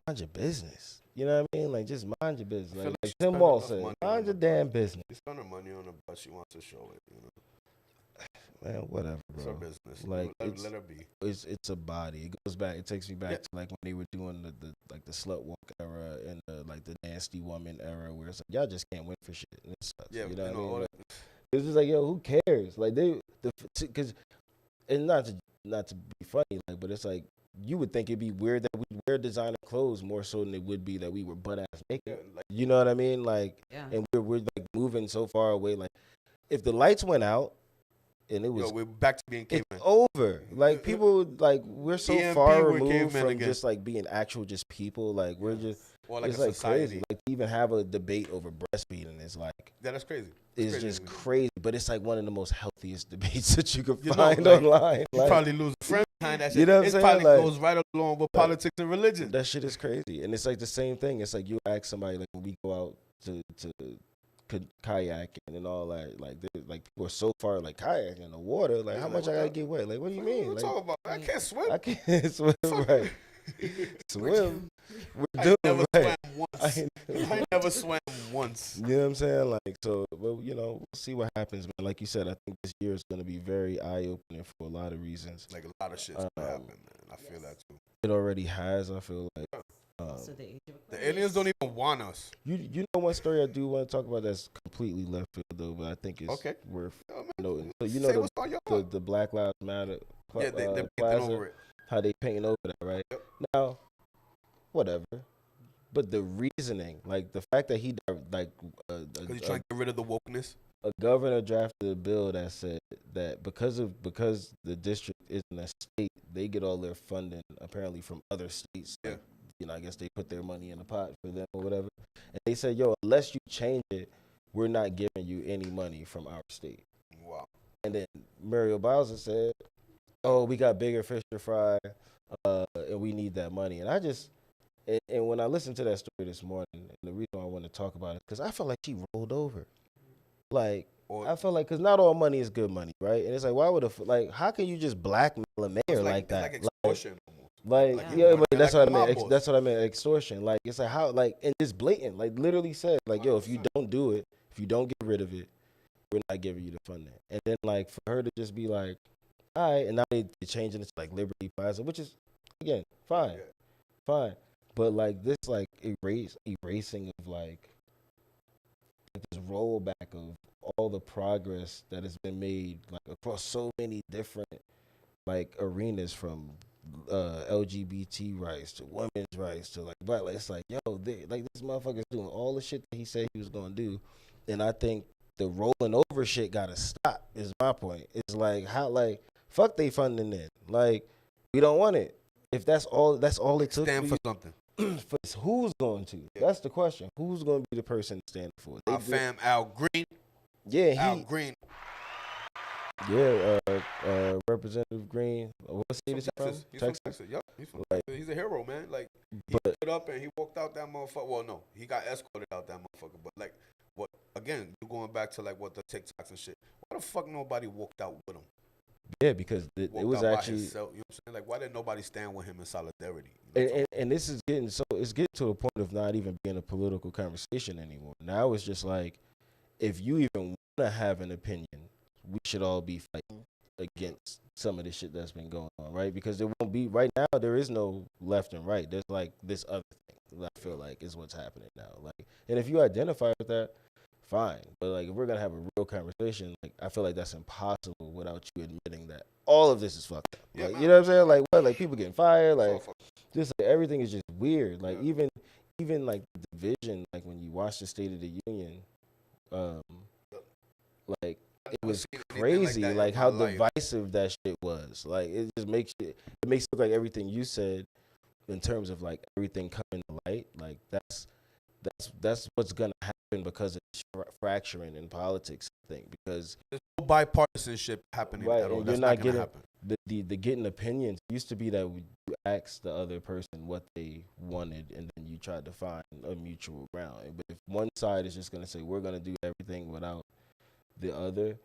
mind your business. You know what I mean? Like, just mind your business. Like Tim Wall said, mind your damn business. She spent her money on her butt. She wants to show it, Man, whatever, bro. It's her business. Like, let her be. It's a body. It goes back. It takes me back to, like, when they were doing the slut walk era and the nasty woman era, where it's like, y'all just can't win for shit. And it sucks. Yeah, you know what I mean? Like, it's just like, yo, who cares? Like, because, and not to be funny, like, but it's like, you would think it'd be weird that we wear designer clothes more so than it would be that we were butt ass naked. Yeah, like, you know what I mean? Like, and we're like moving so far away. Like, if the lights went out and it was we're back to being it's cavemen. over. Like people, like we're so EMP, far we're removed cavemen from again. just like being actual just people. Like we're just Or like it's a like society. crazy. Like to even have a debate over breastfeeding is like That's crazy. it's just crazy. But it's like one of the most healthiest debates that you can You know, find like, online. You like, probably lose a friend behind that shit. You know what I'm it saying? probably Like, goes right along with politics and religion. That shit is crazy. And it's like the same thing. It's like you ask somebody like when we go out to kayaking and all that, like people are so far like kayaking in the water. Like how much I gotta get wet? Like what do you mean? What Like talking about? I can't swim. I can't swim. Right? Swim. I never swam once. I never swam once. You know what I'm saying? Like so, well, we'll see what happens, man. Like you said, I think this year is gonna be very eye opening for a lot of reasons. Like a lot of shit's gonna happen, man. I feel that too. It already has. I feel like. So the aliens don't even want us. You know one story I do want to talk about that's completely left field though, but I think it's worth noting. So the Black Lives Matter they're plaza, over it. how they painting over that, right? Yep. Now, whatever. But the reasoning, like the fact that he like because he's trying to get rid of the wokeness. A governor drafted a bill that said that because the district isn't a state, they get all their funding apparently from other states. Yeah. Like, I guess they put their money in the pot for them or whatever. And they said, yo, unless you change it, we're not giving you any money from our state. Wow. And then Muriel Bowser said, oh, we got bigger fish to fry, and we need that money. And I just, and when I listened to that story this morning, and the reason why I want to talk about it, because I felt like she rolled over. Like, I felt like, because not all money is good money, right? And it's like, why would how can you just blackmail a mayor like that? Like extortion. But that's what I meant. That's what I meant. Extortion. Like it's like how and it's blatant. Like literally said like yo, if you don't do it, if you don't get rid of it, we're not giving you the funding. And then like for her to just be like, all right, and now they're changing it to like Liberty Plaza, which is again fine. But like this like erasing of like this rollback of all the progress that has been made like across so many different like arenas from LGBT rights to women's rights to like black. Like, it's like yo, like this motherfucker's doing all the shit that he said he was gonna do, and I think the rolling over shit gotta stop. Is my point. It's like how like fuck they funding it. Like we don't want it. If that's all it took. Stand for something. Who's going to? Yeah. That's the question. Who's going to be the person standing for it? Our fam Al Green. Yeah, Al Green. Yeah, Representative Green. What state is he from? He's from Texas. Yep, he's from Texas. He's a hero, man. Like he stood up and he walked out that motherfucker. Well, no, he got escorted out that motherfucker. But like, what? Again, you going back to like what the TikToks and shit. Why the fuck nobody walked out with him? Yeah, because it was actually. You know what I'm saying? Like, why did nobody stand with him in solidarity? And this is getting it's getting to a point of not even being a political conversation anymore. Now it's just like, if you even want to have an opinion, we should all be fighting against some of the shit that's been going on, right? Because there won't be right now. There is no left and right. There's like this other thing that I feel like is what's happening now. Like, and if you identify with that, fine. But like, if we're gonna have a real conversation, like I feel like that's impossible without you admitting that all of this is fucked up. Yeah, like, you know what I'm saying? Like what? Like people getting fired. Like just like, everything is just weird. Like even like the division. Like when you watch the State of the Union, like. It was crazy, like how divisive that shit was. Like it just makes it look like everything you said, in terms of like everything coming to light. Like that's what's gonna happen because of fracturing in politics. I think because there's no bipartisanship happening at all. And that's you're not getting getting the getting opinions. It used to be that you asked the other person what they wanted, and then you tried to find a mutual ground. But if one side is just gonna say we're gonna do everything without the other,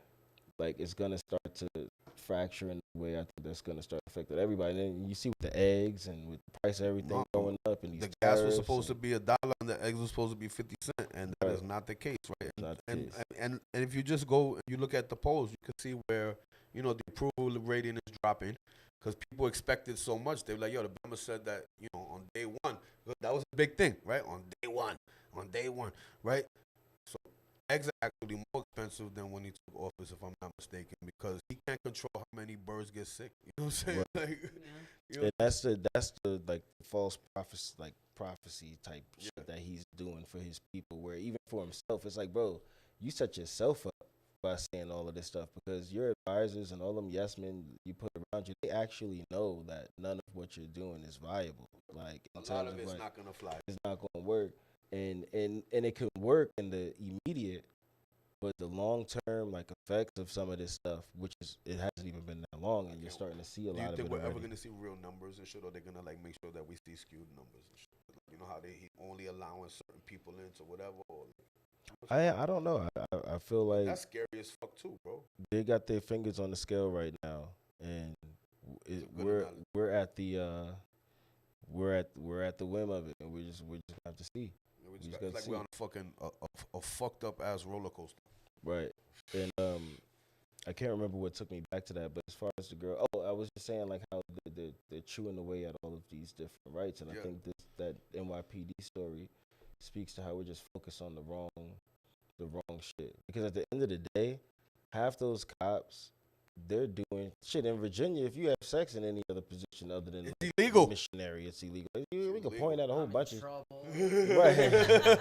like it's gonna start to fracture in a way I think that's gonna start affecting everybody. And then you see with the eggs and with the price of everything going up, and the gas was supposed to be $1 and the eggs was supposed to be 50 cents, and that is not the case, right? And if you just go and you look at the polls, you can see where the approval rating is dropping because people expected so much. They were like, yo, the Bama said that on day one, that was a big thing, right? On day one, right? So eggs are actually more expensive than when he took office, if I'm not mistaken, because he can't control how many birds get sick. You know what I'm saying? Right. Like, and that's the like false prophecy type shit that he's doing for his people. Where even for himself, it's like, bro, you set yourself up by saying all of this stuff, because your advisors and all them yes men you put around you, they actually know that none of what you're doing is viable. Like in A lot terms of it's like, not gonna fly. it's not going to work, and it can work in the immediate, but the long term like effects of some of this stuff, which is it hasn't even been that long, and you're starting to see a Do lot you of it think we're ever already. gonna see real numbers and shit, or they're gonna like make sure that we see skewed numbers and shit? You know how he only allowing certain people into whatever. Or, I don't know. I feel like that's scary as fuck too, bro. they got their fingers on the scale right now, and we're at the we're at the whim of it, and we just have to see. It's like we're on a fucking a fucked up ass roller coaster. Right. And I can't remember what took me back to that, but as far as the girl, I was just saying like how they're chewing away at all of these different rights, and I think that NYPD story speaks to how we're just focused on the wrong shit. Because at the end of the day, half those cops, they're doing shit in Virginia. If you have sex in any other position other than it's illegal, missionary, it's illegal. We can point at a whole bunch of right.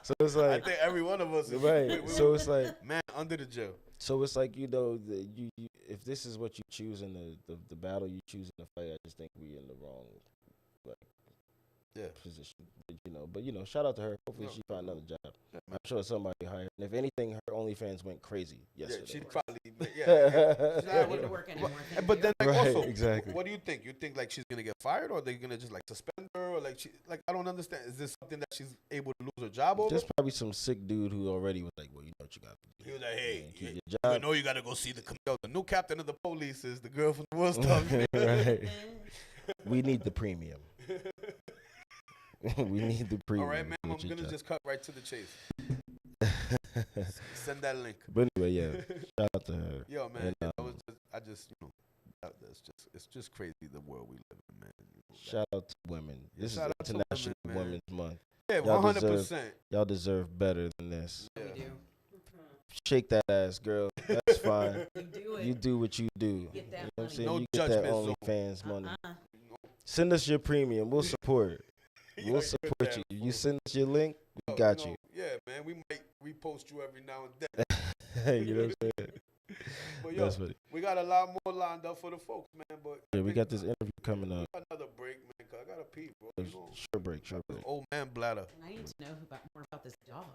So it's like I think every one of us is right. So it's like man under the jail. So it's like, you know, you if this is what you choose in the battle you choose in the fight, I just think we in the wrong position. But shout out to her. Hopefully she find another job. Yeah, I'm sure somebody hired. And if anything, her OnlyFans went crazy yesterday. Yeah, she probably she's not need to work anymore. But then like also, exactly. What do you think? You think like she's gonna get fired, or they're gonna just like suspend her, or like I don't understand. Is this something that she's able to lose her job over? There's probably some sick dude who already was like, well, you know what you got to do. He was like, hey, keep your job. You know you got to go see the new captain of the police is the girl from the World Star. Right. We need the premium. We need the premium. All right, man. I'm gonna just cut right to the chase. Send that link. But anyway, yeah. Shout out to her. Yo, man. And, it's just crazy the world we live in, man. Shout out to women. This is International Women's Month. Yeah, 100%. Y'all deserve better than this. Yeah. We do. Shake that ass, girl. That's fine. You do it. You do what you do. Get that you know what I'm saying? No you get that judgment OnlyFans money. Send us your premium. We'll support it. We'll support you. You send us your link, we got you. Yeah, man. We might repost you every now and then. You know what I'm saying? But yo, we got a lot more lined up for the folks, man. But yeah, we got this interview coming up. We got another break, man, because I got to pee, bro. Short break. Old man bladder. And I need to know more about this dog.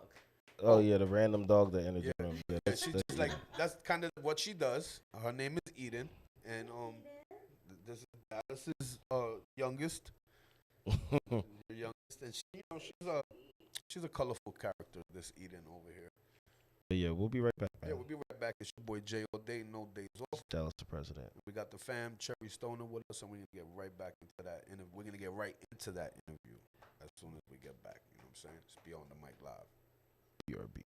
Oh, yeah, the random dog that entered the room. Yeah, she's just like, that's kind of what she does. Her name is Eden. And this is youngest. The youngest. And she's a colorful character, this Eden over here. Yeah, we'll be right back, man. Yeah, we'll be right back. It's your boy Jay all day, no days off. Dallas the president. We got the fam, Cherry Stoner with us, and we're going to get right back into that. And we're going to get right into that interview as soon as we get back. You know what I'm saying? Just be on the mic live. BRB.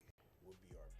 We'll BRB.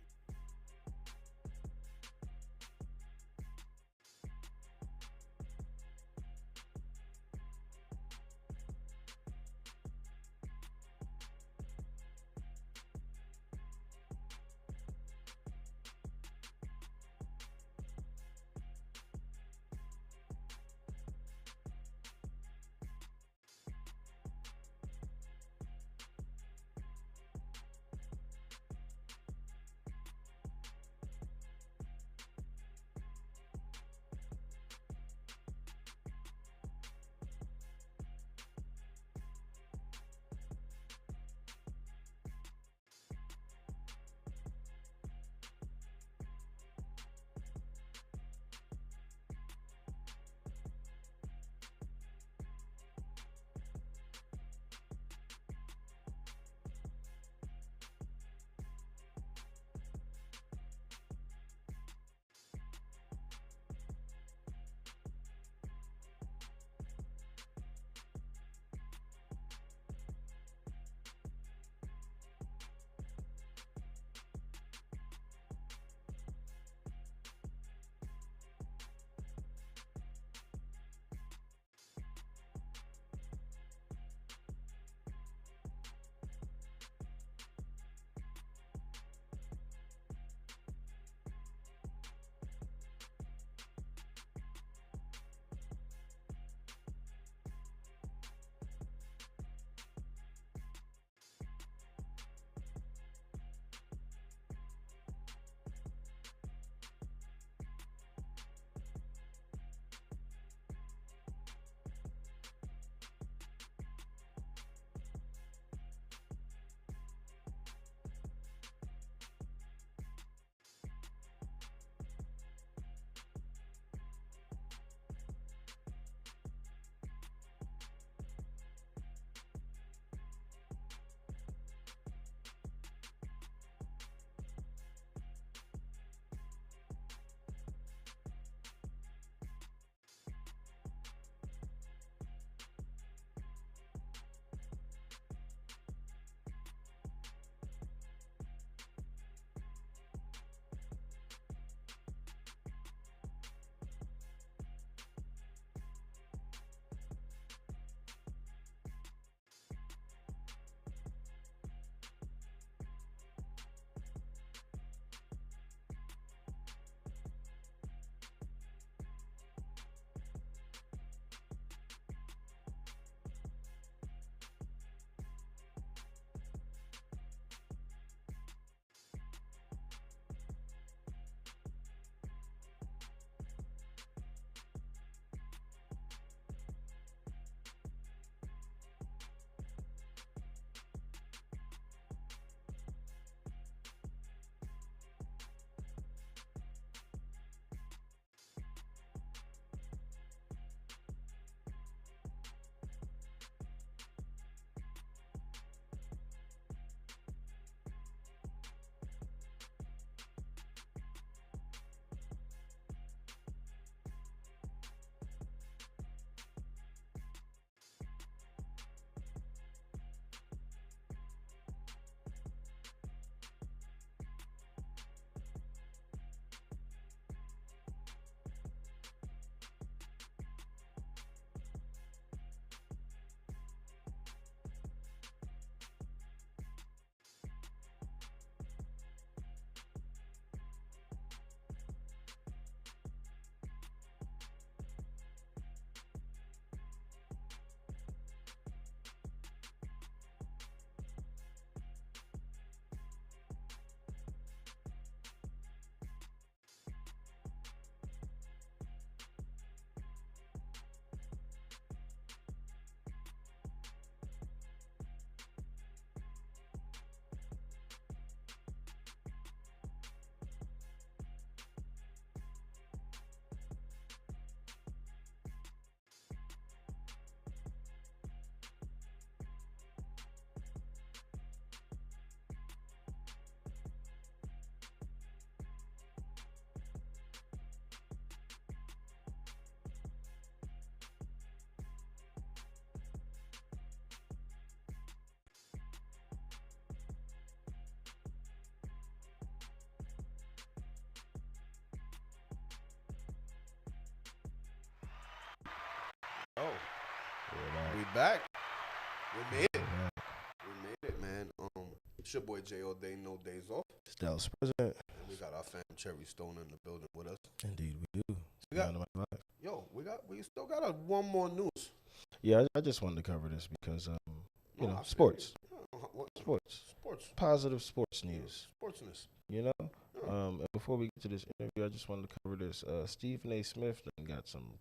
We back. We made it. Yeah. We made it, man. It's your boy J. All Day, No Days Off. It's Dallas President. And we got our fam Cherry Stone in the building with us. Indeed, we do. We still got one more news. Yeah, I just wanted to cover this because, sports. Sports. Positive sports news. Sportsness. You know? And before we get to this interview, I just wanted to cover this. Stephen A. Smith done got some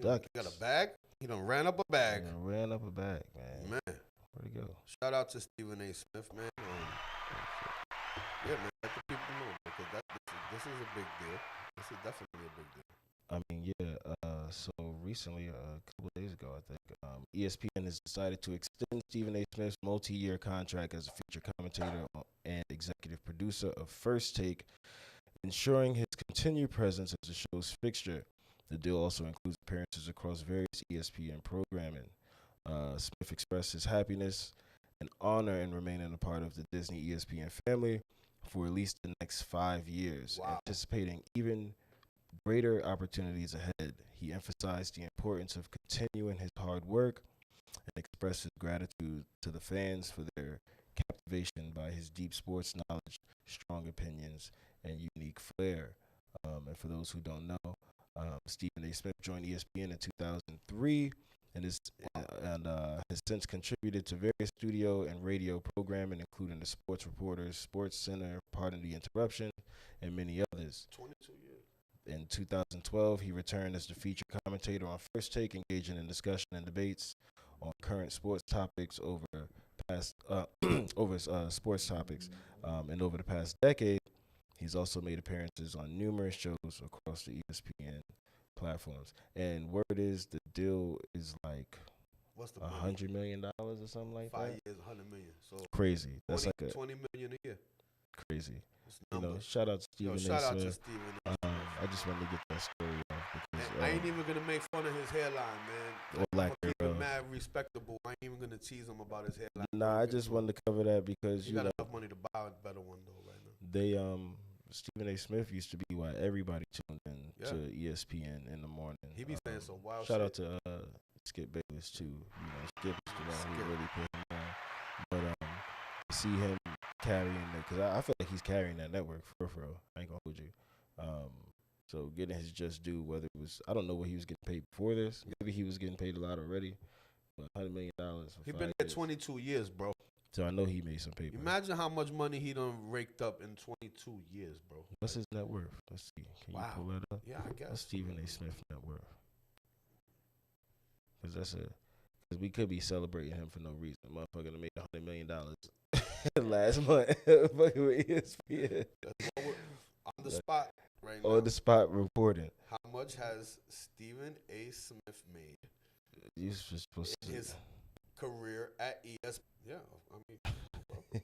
ducats. He got a bag? He done ran up a bag. Ran up a bag, man. Where'd he go? Shout out to Stephen A. Smith, man. Yeah, man, let the people know because this is a big deal. This is definitely a big deal. I mean, so recently, a couple of days ago, I think, ESPN has decided to extend Stephen A. Smith's multi-year contract as a feature commentator and executive producer of First Take, ensuring his continued presence as the show's fixture. The deal also includes appearances across various ESPN programming. Smith expressed his happiness and honor in remaining a part of the Disney ESPN family for at least the next 5 years, anticipating even greater opportunities ahead. He emphasized the importance of continuing his hard work and expressed his gratitude to the fans for their captivation by his deep sports knowledge, strong opinions, and unique flair. And for those who don't know, Stephen A. Smith joined ESPN in 2003 and has since contributed to various studio and radio programming, including The Sports Reporters, Sports Center, Pardon the Interruption, and many others. 22 years. In 2012, he returned as the feature commentator on First Take, engaging in discussion and debates on current sports topics over sports topics. And over the past decade, he's also made appearances on numerous shows across the ESPN platforms. And word is the deal is like what's the $100 million or something like 5 that. 5 years, $100 million. So crazy. That's like $20 million a year. Crazy. Shout out to Stephen A. Smith. Shout out to Stephen A. I just wanted to get that story off because I ain't even gonna make fun of his hairline, man. I'm gonna keep it mad respectable. I ain't even gonna tease him about his hairline. Nah, I just wanted to cover that because you got enough money to buy a better one though, right now. They Stephen A. Smith used to be why everybody tuned in to ESPN in the morning. He be saying some wild shout shit. Out to Skip Bayless too. Skip is the one who really put him on. But see him carrying it because I feel like he's carrying that network for real. I ain't gonna hold you. So getting his just due, whether it was, I don't know what he was getting paid before this. Maybe he was getting paid a lot already. But $100 million for he been there 22 years, bro. So I know he made some paper. Imagine how much money he done raked up in 22 years, bro. What's his net worth? Let's see. Can you pull that up? Yeah, I guess. That's Stephen A. Smith net worth. Because we could be celebrating him for no reason. Motherfucker made $100 million last month. Fucking with ESPN. On the spot right now. On the spot reporting. How much has Stephen A. Smith made You supposed in his career at ESPN? Yeah, I mean,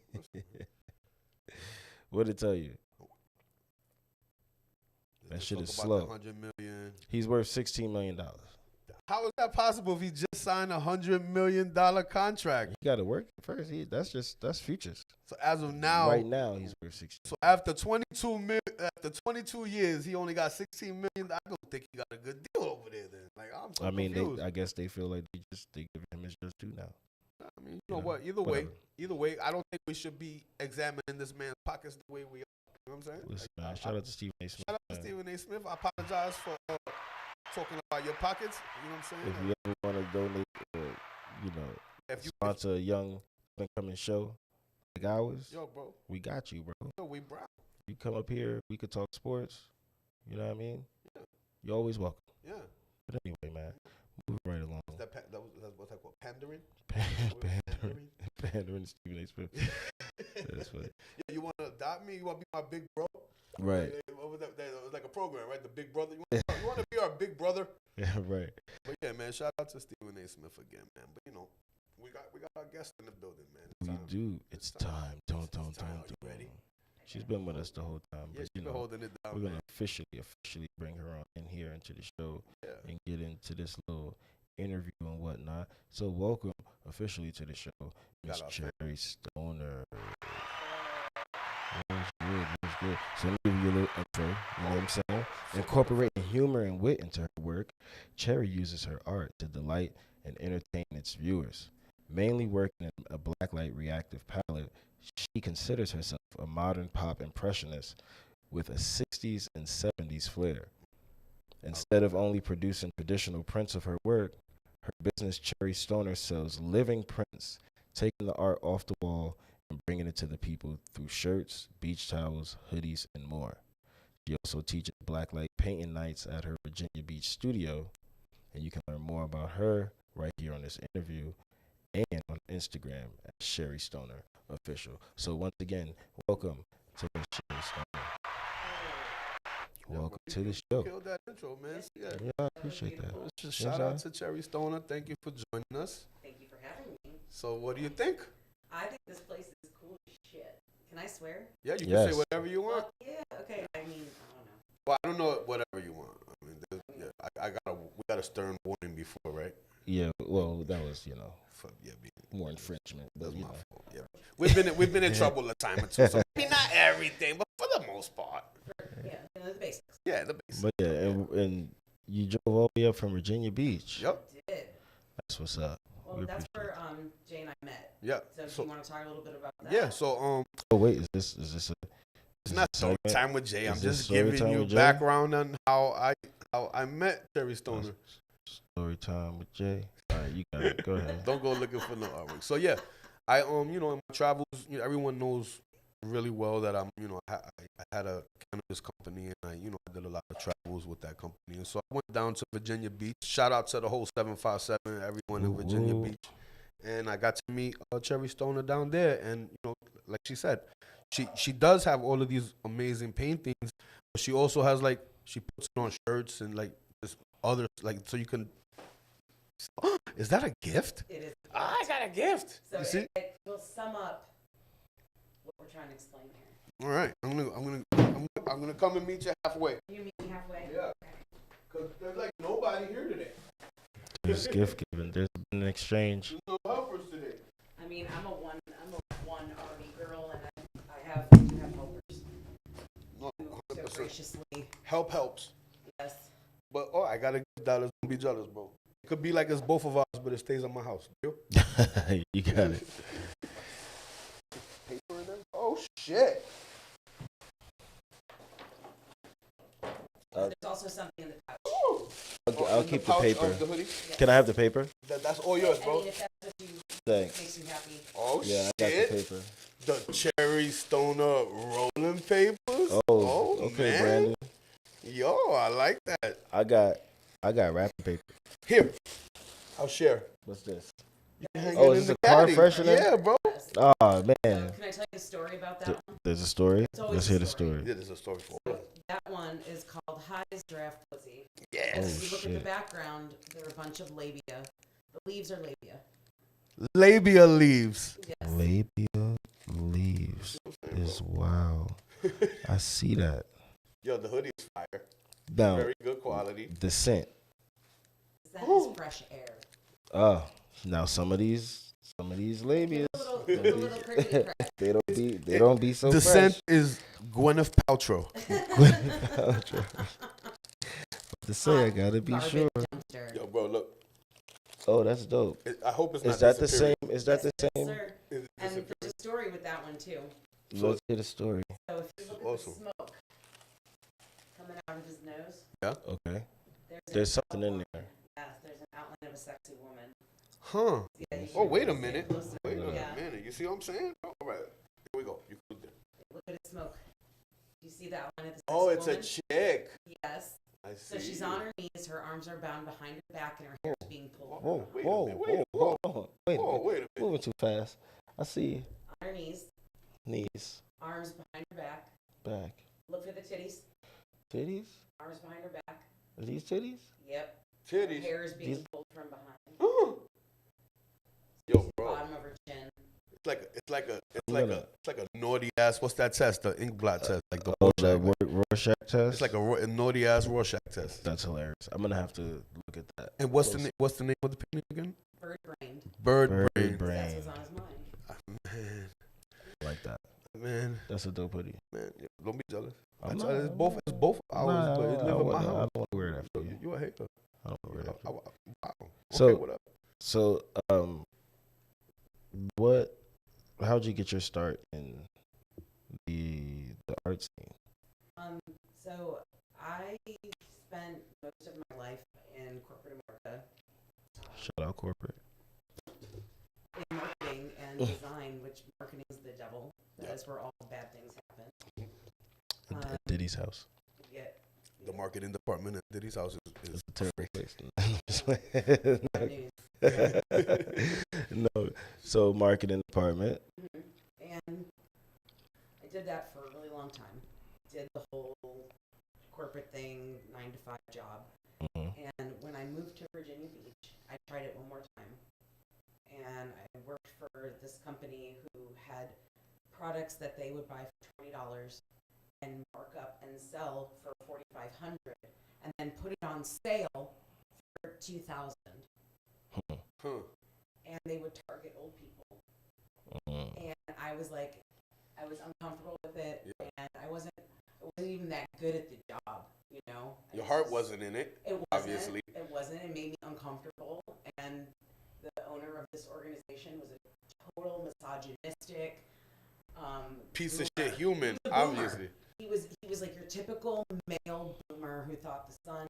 what'd it tell you? That shit is slow. $100 million. He's worth $16 million. How is that possible if he just signed a $100 million contract? He got to work first. That's futures. So as of now, right now he's worth 16. So after 22 years, he only got $16 million. I don't think he got a good deal over there. Then, like I'm confused. I guess they feel like they give him his just due now. I mean, you know what? Either way, I don't think we should be examining this man's pockets the way we are. You know what I'm saying? Listen, man, shout out to Stephen A. Smith. Shout out to Stephen A. Smith. I apologize for talking about your pockets. You know what I'm saying? If you ever want to donate, if you sponsor a young up-and-coming show like ours, yo, bro, we got you, bro. Yo, we brown. You come up here, we could talk sports. You know what I mean? Yeah. You're always welcome. Yeah. But anyway, man, moving right along. What's that called? Pandering? Pandering to Stephen A. Smith. That's funny. Yeah, you want to adopt me? You want to be my big bro? Right. It was like a program, right? The Big Brother. You want to be our big brother? Yeah, right. But yeah, man, shout out to Stephen A. Smith again, man. But we got our guest in the building, man. We do. It's time. Don't. You ready? She's been with us the whole time. Yeah, she's been holding it down. We're gonna officially bring her on in here into the show and get into this little interview and whatnot. So welcome officially to the show, Miss Cherry Stoner. That's good. So let me give you a little intro. You know what I'm saying? Incorporating humor and wit into her work, Cherry uses her art to delight and entertain its viewers. Mainly working in a blacklight reactive palette, she considers herself a modern pop impressionist with a 60s and 70s flair. Instead of only producing traditional prints of her work, her business Cherry Stoner sells living prints, taking the art off the wall and bringing it to the people through shirts, beach towels, hoodies, and more. She also teaches blacklight painting nights at her Virginia Beach studio, and you can learn more about her right here on this interview and on Instagram at Sherry Stoner Official. So once again, welcome to Miss Sherry Stoner. Welcome to the show. Killed that intro, man. Yeah, I appreciate that. Just shout out to Cherry Stoner. Thank you for joining us. Thank you for having me. So what do you think? I think this place is cool as shit. Can I swear? Yeah, you can Yes. say whatever you want. Yeah, okay. I mean, I don't know. Well, I don't know whatever you want. I mean, we got a stern warning before, right? Yeah, well, that was, more that's infringement. But, my fault. Yeah, we've been in trouble a time or two. So maybe not everything, but for the most part. Yeah, the basics. Yeah, the basics. But yeah, and you drove all the way up from Virginia Beach. Yep. I did. That's what's up. Well, We that's appreciate where Jay and I met. Yeah. So, do you want to talk a little bit about that? Yeah. So Oh wait, is this it's is not this story segment? time with Jay. I'm Is this just story giving time you with Jay? background on how I met Cherry Stoner. Story time with Jay. All right, you got it. Go ahead. Don't go looking for no artwork. So yeah, I in my travels, everyone knows really well that I'm, I had a cannabis company, and I did a lot of travels with that company. And so I went down to Virginia Beach. Shout out to the whole 757, everyone in Virginia Ooh. Beach. And I got to meet Cherry Stoner down there. And like she said, she does have all of these amazing paintings, but she also has she puts it on shirts and this other so you can. Is that a gift? It is. I got a gift. So You see? it will sum up what we're trying to explain here. All right, I'm gonna come and meet you halfway. You meet me halfway? Yeah. Cause there's nobody here today. There's gift giving. There's been an exchange. There's no helpers today. I mean, I'm a one army girl, and I have helpers No, who so 100%. graciously. Help helps. Yes. But I gotta give dollars. Don't be jealous, bro. It could be like it's both of us, but it stays at my house. Deal? You got it. Paper in there? Oh shit. There's also something in the pouch. Ooh. I'll in keep the pouch paper. of the hoodie. Yes. Can I have the paper? That's all yours, I bro. mean, if that's what you Thanks. makes you happy. Oh Yeah, I got the shit. paper. The Cherry Stoner rolling papers. Oh, okay, man. Brandon. Yo, I like that. I got wrapping paper. Here, I'll share. What's this? You can hang Oh, it is in this the a car caddy. freshener? Yeah, bro. Yes. Oh So, man, can I tell you a story about that one? there's a story. It's always Let's a hear the story. story. Yeah, there's a story for So it. that one is called High's Draft Pussy. Yes. And Oh, if you look at the shit. background, there are a bunch of labia. The leaves are labia. Labia leaves. Yes. Labia leaves is wow. I see that. Yo, the hoodie is fire. Now Very good quality. the scent. That is fresh air. Oh, now some of these labias, A little crinkly crack. they don't be so The fresh. scent is Gwyneth Paltrow. To say I gotta be Garbage sure. dumpster. Yo, bro, look. Oh, that's dope. I hope it's not Is that the disappearing. same? Is that the Yes, same? sir. Is it And disappearing? there's a story with that one too. Let's hear the story. So if you look at Awesome. the smoke coming out of his nose, Okay. there's There's something in there. Yes, there's an outline of a sexy woman. Huh. Yeah, you Oh, should wait a see it minute. closer. Wait a Yeah. minute. You see what I'm saying? All right. Here we go. You put it there. Look at his smoke. Do you see the outline of the sexy Oh, it's woman? a chick. Yes. I see. So she's on her knees, her arms are bound behind her back, and her hair is being pulled. Whoa, Wait a whoa, minute, wait a whoa, whoa. Wait a Oh, minute. wait a minute. Moving too fast. I see On her knees, knees, arms behind her back. back, Look for the titties. titties. Arms behind her back. Are these titties? Yep. Her Titties. hair is being These- pulled from behind. Yo, bro. Bottom of her chin. It's like a naughty ass. What's that test? The ink blot test. Like the Oh, Rorschach. that Rorschach test. It's like a naughty ass Rorschach test. That's hilarious. I'm gonna have to look at that. And what's the name of the painting again? Bird brained. Bird Bird brain. brain. That's what's on his mind. Man, Like that. man, That's a dope hoodie. man. Don't be jealous. I'm It's not- both ours, Nah, but it live in my I house. don't want to wear that Yo, for you. you a hater. I don't want to wear that for you. Wow. So- Okay, what up? So, what? How'd you get your start in the art scene? So I spent most of my life in corporate America. Shout out corporate. In marketing and design, which marketing is the devil. That is where all bad things happen. At Diddy's house. Yeah. The marketing department at Diddy's house is It's a terrible Bad place. No, so marketing department. And I did that for a really long time. Did the whole corporate thing, 9 to 5 job. And when I moved to Virginia Beach, I tried it one more time. And I worked for this company who had products that they would buy for $20 and mark up and sell for $4,500, and then put it on sale for $2,000. And they would target old people. And I was like, I was uncomfortable with it, and I wasn't even that good at the job, you know. Your heart wasn't in it. It wasn't. Obviously. It wasn't. It made me uncomfortable, and the owner of this organization was a total misogynistic Piece boomer. of shit human, obviously. He was like your typical male boomer who thought the sun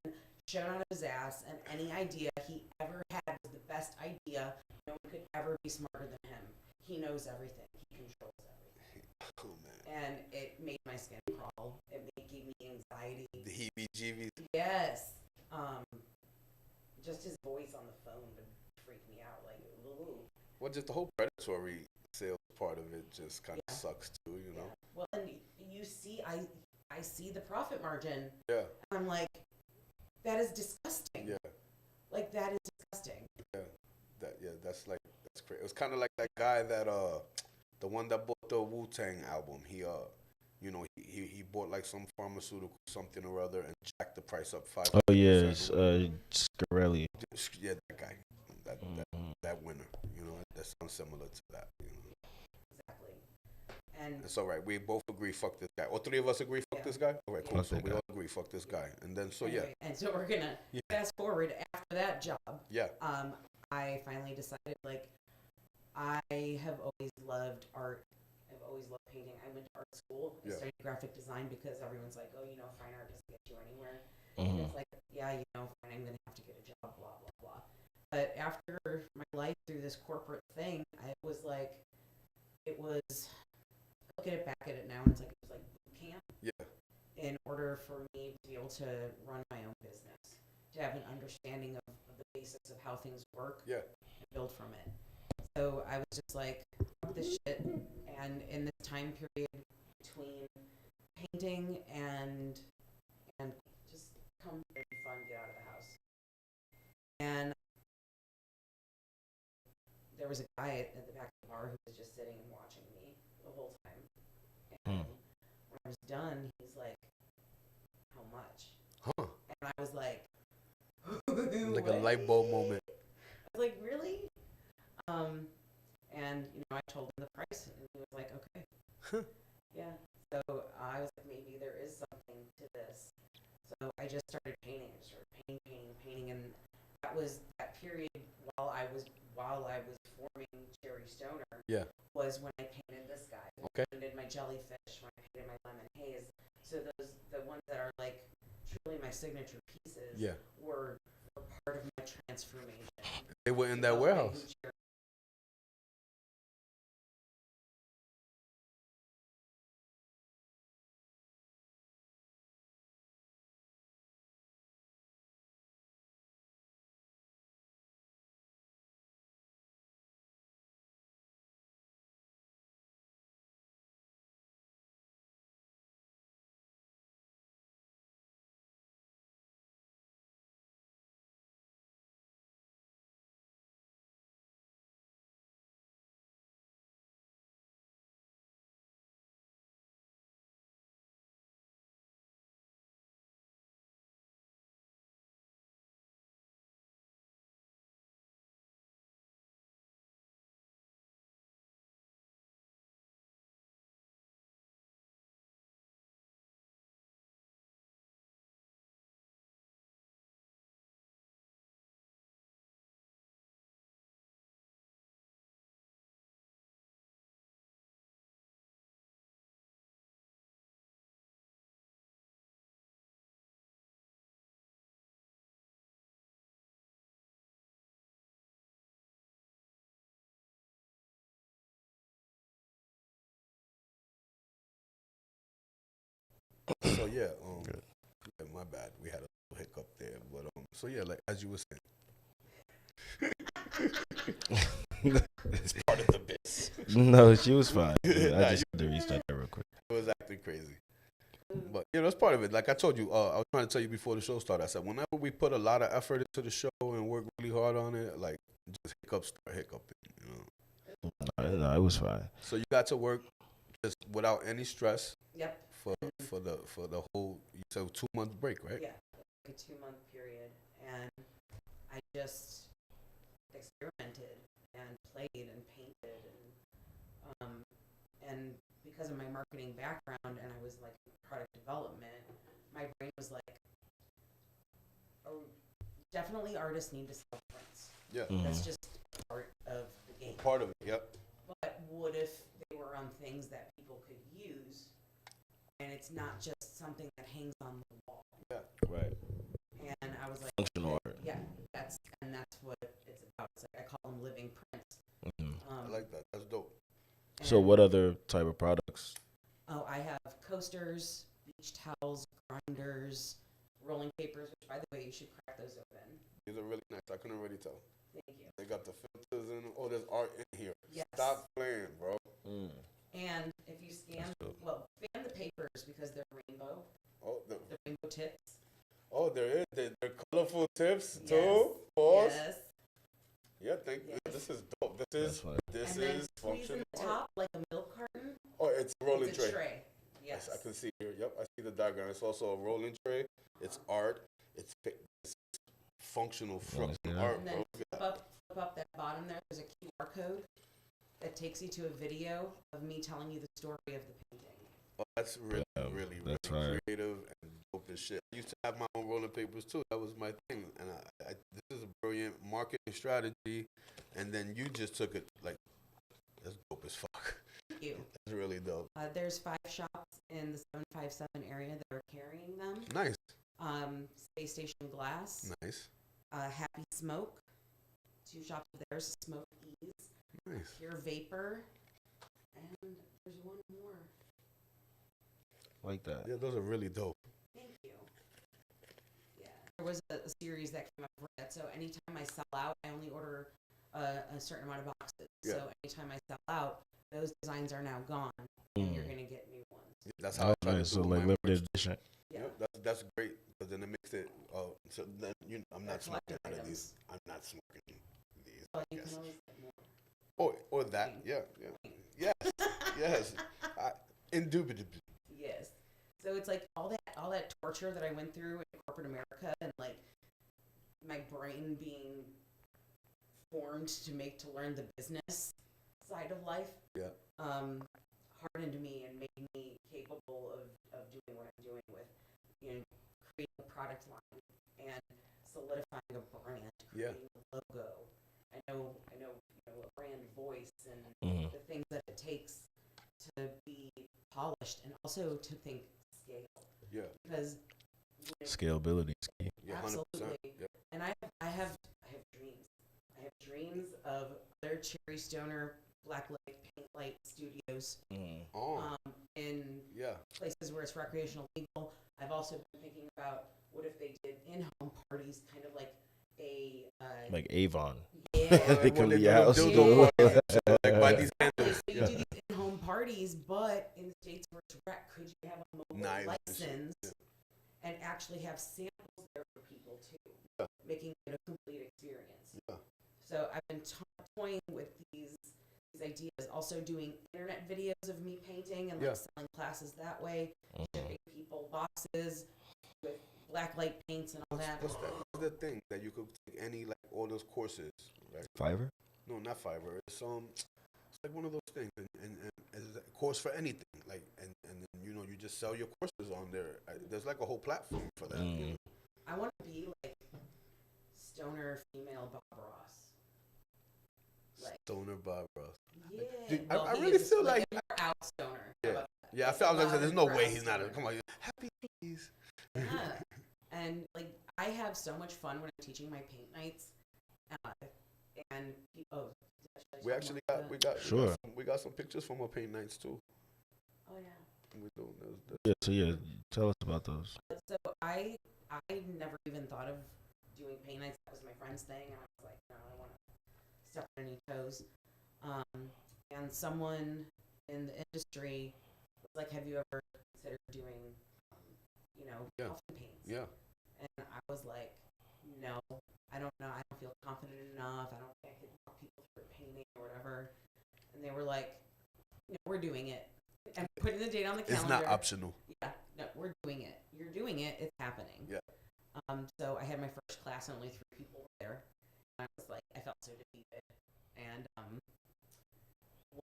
shone out of his ass, and any idea he ever had was the best idea. No one could ever be smarter than him. He knows everything. He controls everything. Oh man. And it made my skin crawl. It gave me anxiety. The heebie-jeebies. Yes. Just his voice on the phone would freak me out. Like, ooh. Well, just the whole predatory sales part of it just kind of sucks too, you know. Well, and you see, I see the profit margin. Yeah. And I'm like, that is disgusting. Yeah. Like, that is disgusting. Yeah. That's crazy. It was kind of like that guy that the one that bought the Wu-Tang album. He bought like some pharmaceutical something or other and jacked the price up 5%. Oh yes, Scarelli. Yeah, that guy. That winner. You know, that sounds similar to that. You know. Exactly. And it's all right. We both agree. Fuck this guy. All three of us agree. Fuck this guy. All right, cool. Fuck So that we guy. all agree. Fuck this guy. And then anyway, and so we're gonna fast forward after that job. Yeah. I finally decided, like, I have always loved art. I've always loved painting. I went to art school. I studied graphic design because everyone's like, oh, fine art doesn't get you anywhere. And it's like, yeah, fine, I'm gonna have to get a job, blah blah blah. But after my life through this corporate thing, I was like, look at it now, and it's like it was like boot camp. Yeah. In order for me to be able to run my own business, to have an understanding of the basics of how things work, and build from it. So I was just like, fuck this shit. And in this time period between painting and just come here, be fun, get out of the house. And there was a guy at the back of the bar who was just sitting and watching me the whole time. And when I was done, he's like, how much? And I was like, like a light bulb moment. I was like, really? And I told him the price, and he was like, okay. Yeah. So I was like, maybe there is something to this. So I just started painting. I just started painting, and that was that period while I was forming Cherry Stoner. Yeah. Was when I painted this guy. Okay. When I painted my jellyfish. When I painted my lemon haze. So the ones that are like truly my signature pieces. Were part of my transformation. They were in that warehouse. So yeah, Good. yeah, my bad. We had a little hiccup there, but so yeah, like as you were saying, it's part of the bits. No, she was fine. I Nah, just had to restart that real quick. It was acting crazy. But that's part of it. Like I told you, I was trying to tell you before the show started. I said whenever we put a lot of effort into the show and work really hard on it, like just hiccups start hiccuping, you know. No, it was fine. So you got to work just without any stress Yep. for the whole 2 month break, right? Yeah. A 2-month period, and I just experimented and played and painted and because of my marketing background and I was like in product development, my brain was like, oh, definitely artists need to sell prints. Yeah. That's just part of the game. Part of it. Yep. But what if they were on things that people could use and it's not just something that hangs on the wall? Yeah. Right. And I was like, Functional art. yeah, that's what it's about. It's like I call them living prints. I like that. That's dope. So what other type of products? Oh, I have coasters, beach towels, grinders, rolling papers, which, by the way, you should crack those open. These are really nice. I can already tell. Thank you. They got the filters and there's art in here. Yes. Stop playing, bro. And if you scan, fan the papers because they're rainbow. Oh, The rainbow tips. oh, there is. They're colorful tips Yes. too. Pause. Yes. Yeah, thank you. Yes. This is dope. This That's fine. is And then squeeze functional in the art. top like a milk carton. Oh, it's a rolling It's a tray. tray. Yes. I can see here. Yep, I see the diagram. It's also a rolling tray. It's art. It's functional Yeah. art, And then bro. flip up that bottom there. There's a QR code that takes you to a video of me telling you the story of the painting. Oh, that's really, really, really that's fire. creative and dope as shit. I used to have my own rolling papers too. That was my thing. And this is a brilliant marketing strategy. And then you just took it like, that's dope as fuck. Thank you. That's really dope. There's 5 shops in the 757 area that are carrying them. Nice, Space Station Glass, nice, Happy Smoke, 2 shops of theirs, Smoke Ease, nice. Pure Vapor, and there's one more. Like that. Yeah, those are really dope. Thank you. Yeah, there was a series that came up for that. So anytime I sell out, I only order a certain amount of boxes. Yeah. So anytime I sell out, those designs are now gone, and you're gonna get new ones. That's how Oh, I try to nice. do So it like with my limited edition. Yeah. Yep, that's great because then it makes it. So then I'm They're not smoking collector out of items. these. I'm not smoking these. But you Yes. can always get more. Or that. Yeah, yes, yes. Indubitably. Yes. So it's like all that torture that I went through in corporate America and like my brain being formed to learn the business side of life. Yeah. Hardened me and made me capable of doing what I'm doing with, creating a product line and solidifying a brand, Yeah. creating a logo. I know, a brand voice and the things that it takes to be polished and also to think scale. Yeah. Because Scalability is key. Yeah. 100%. absolutely. Yeah. And I have dreams. I have dreams of other Cherry Stoner Blacklight Paint Light studios Oh. in Yeah. places where it's recreational legal. I've also been thinking about what if they did in-home parties, kind of like a Like Avon. yeah. They come to do your house. dildo too. parties, like by these Exactly. candles. So you do these in-home parties, but in the states where it's rec, could you have a mobile Nice. license Yeah. and actually have samples there for people too, Yeah. making it a complete experience. Yeah. So I've been toying with these ideas, also doing internet videos of me painting and like Yeah. selling classes that way, shipping people boxes with black light paints and all that. What's that? What's the thing that you could take any like all those courses, right? Fiverr? No, not Fiverr. It's like one of those things, and it's a course for anything. Like and you just sell your courses on there. There's like a whole platform for that. You know? I want to be like stoner female Bob Ross. Like, Stoner Bob Ross. yeah. Dude, well, I he really is feel like a more out stoner. Yeah. How about that? Yeah, I felt like there's no way Loud he's not. stoner. Come on, happy days. Yeah. And like I have so much fun when I'm teaching my paint nights. And should I We talk actually more got about we got Sure. we got some pictures from our paint nights too. that? Oh yeah. We do. Yeah, so yeah, tell us about those. So I never even thought of doing paint nights. That was my friend's thing, and I was like, no, I don't want to step on any toes. And someone in the industry was like, have you ever considered doing, coffin paints? Yeah. And I was like, no, I don't know. I don't feel confident enough. I don't think I could walk people through painting or whatever. And they were like, no, we're doing it. And putting the date on the calendar. It's not optional. Yeah, no, we're doing it. You're doing it. It's happening. Yeah. So I had my first class, and only 3 people were there. And I was like, I felt so defeated. And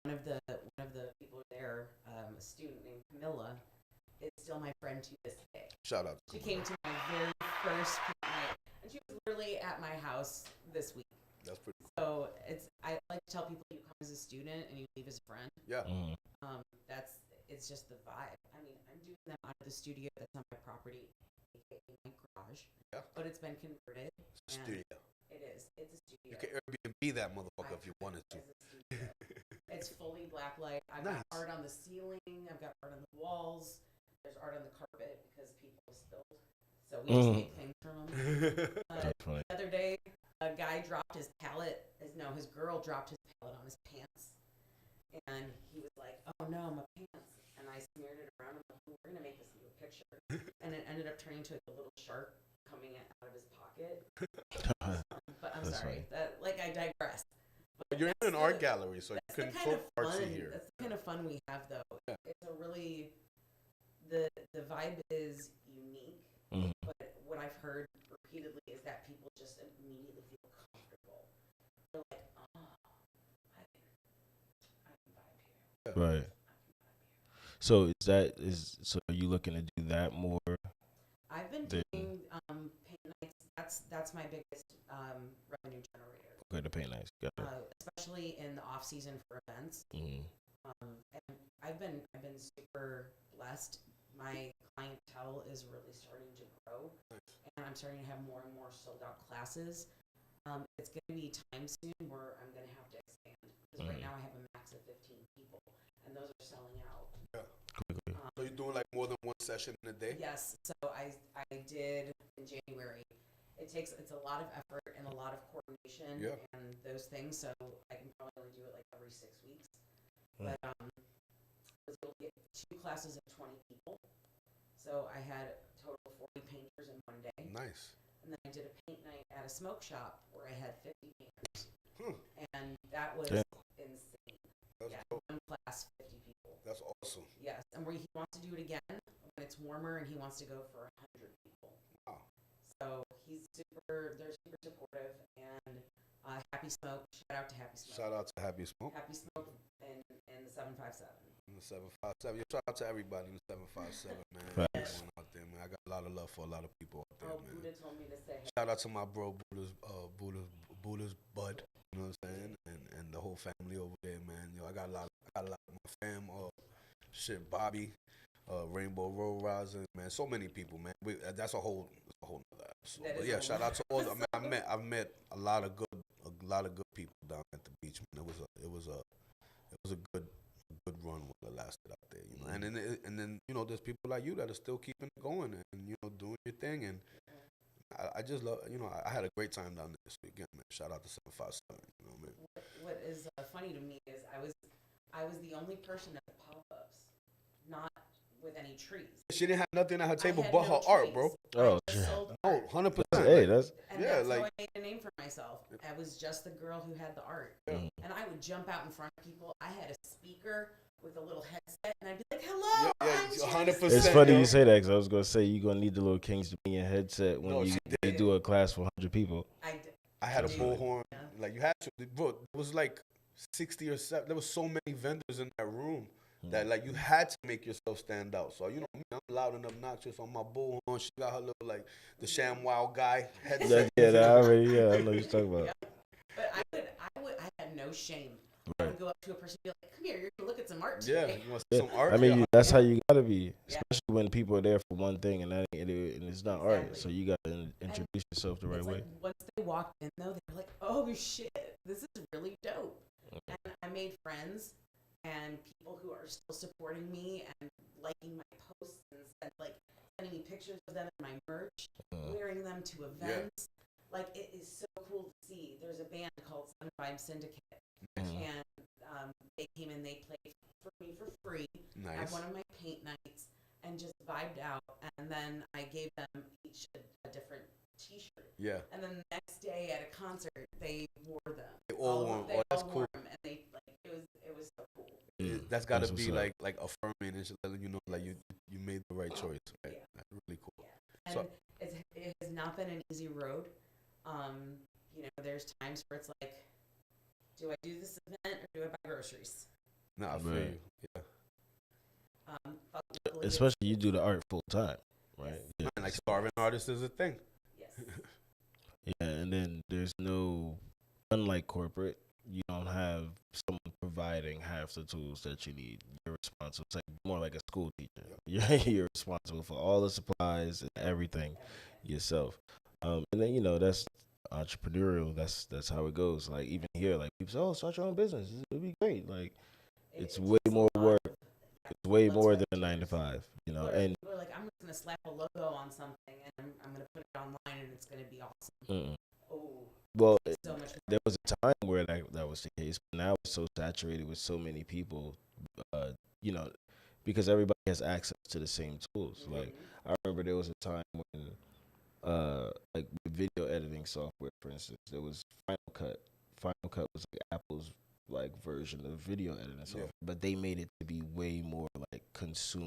one of the people there, a student named Camilla, is still my friend to this day. Shout out. She came to my very first paint night, and she was literally at my house this week. That's pretty cool. So I like to tell people, you come as a student and you leave as a friend. Yeah. It's just the vibe. I mean, I'm doing them out of the studio that's on my property, aka my garage. Yeah. But it's been converted. It's a studio. It is. It's a studio. You can Airbnb that motherfucker if you wanted to. It's fully blacklight. I've got art on the ceiling. I've got art on the walls. There's art on the carpet because people spilled. So we just make things from them. The other day, a guy dropped his palette. His girl dropped his palette on his pants. And he was like, oh no, my pants. And I smeared it around. I'm like, we're going to make this into a picture. And it ended up turning into a little shark coming out of his pocket. But I'm sorry. I digress. But you're in an art gallery, so you can talk artsy here. That's the kind of fun we have, though. Yeah. It's a really, the vibe is unique. But what I've heard repeatedly is that people just immediately feel comfortable. They're like, oh, I can vibe here. Right. So so are you looking to do that more? I've been doing paint nights. That's my biggest revenue generator. Okay, the paint nights. Got it. Especially in the off season for events. And I've been super blessed. My clientele is really starting to grow, and I'm starting to have more and more sold out classes. It's going to be time soon where I'm going to have to expand, because right now I have a max of 15 people, and those are selling out. Yeah. So you're doing like more than one session in a day? Yes. So I did in January. It's a lot of effort and a lot of coordination and those things. So I can probably only do it like every 6 weeks. But I was able to get 2 classes of 20 people. So I had a total of 40 painters in one day. Nice. And then I did a paint night at a smoke shop where I had 50 painters. And that was insane. That's one class, 50 people. That's awesome. Yes, and where he wants to do it again when it's warmer, and he wants to go for 100 people. Wow. So they're super supportive, and Happy Smoke, shout out to Happy Smoke. Shout out to Happy Smoke. Happy Smoke in the 757. In the 757. Yeah, shout out to everybody in the 757, man. Everyone out there, man. I got a lot of love for a lot of people out there, man. Buddha told me to say hey. Shout out to my bro Buddha's Bud. You know what I'm saying? And the whole family over there, man. Yo, I got a lot of my fam. Bobby, Rainbow Road Rising, man. So many people, man. That's a whole nother episode. But yeah, shout out to all. I've met a lot of good people down at the beach, man. It was a good run while it lasted out there, you know. And then there's people like you that are still keeping it going and doing your thing. And I just love, I had a great time down there this weekend, man. Shout out to 757, man. What is funny to me is I was the only person at the pop-ups, not with any trees. She didn't have nothing at her table had but no her art, trees. bro. Oh, I just sold Oh, art. 100%. Hey, that's And that's how I made a name for myself. I was just the girl who had the art. Yeah. And I would jump out in front of people. I had a speaker with a little headset, and I'd be like, hello, I'm 100%. it's funny you say that, because I was going to say you're going to need the little Kings Dominion headset when they do a class for 100 people. I had a bullhorn. Yeah. Like, you had to. Bro, it was like 60 or 70. There was so many vendors in that room that, like, you had to make yourself stand out. So, I'm loud and obnoxious on my bullhorn. She got her little, like, the ShamWow guy headset. I know what you're talking about. Yeah. But I had no shame. I would go up to a person and be like, come here, you're going to look at some art today. Yeah, you want some art? I mean, that's how you got to be, especially when people are there for one thing and it's not art. So you got to introduce yourself the right way. Like, once they walked in, though, they were like, oh, shit, this is really dope. And I made friends and people who are still supporting me and liking my posts and sending me pictures of them in my merch, wearing them to events. Like, it is so cool to see. There's a band called Sun Vibe Syndicate, and they came in, they played for me for free at one of my paint nights and just vibed out. And then I gave them each a different T-shirt. Yeah. And then the next day at a concert, they wore them. They all wore them. They that's all cool. wore them, and it was so cool. That's got to be like affirming and letting you know like you made the right choice. Right? Yeah. That's really cool. Yeah. And it has not been an easy road. There's times where it's like, do I do this event or do I buy groceries? No, I feel you. Yeah. Especially you do the art full time, right? Yes. Yeah. Man, like starving artists is a thing. Yes. Yeah, and then there's no, unlike corporate, you don't have someone providing half the tools that you need. You're responsible. It's like more like a school teacher. You're responsible for all the supplies and everything yourself. And then that's entrepreneurial. That's how it goes. Like even here, like people say, "Oh, start your own business. It'd be great." Like it's way more work. It's way more than a 9 to 5. And people are like, I'm just gonna slap a logo on something and I'm gonna put it online and it's gonna be awesome. Oh. Well, so much there was a time where that was the case, but now it's so saturated with so many people, because everybody has access to the same tools. Like I remember there was a time when, like with video editing software, for instance, there was Final Cut. Final Cut was like Apple's like version of video editing software, but they made it to be way more like consumer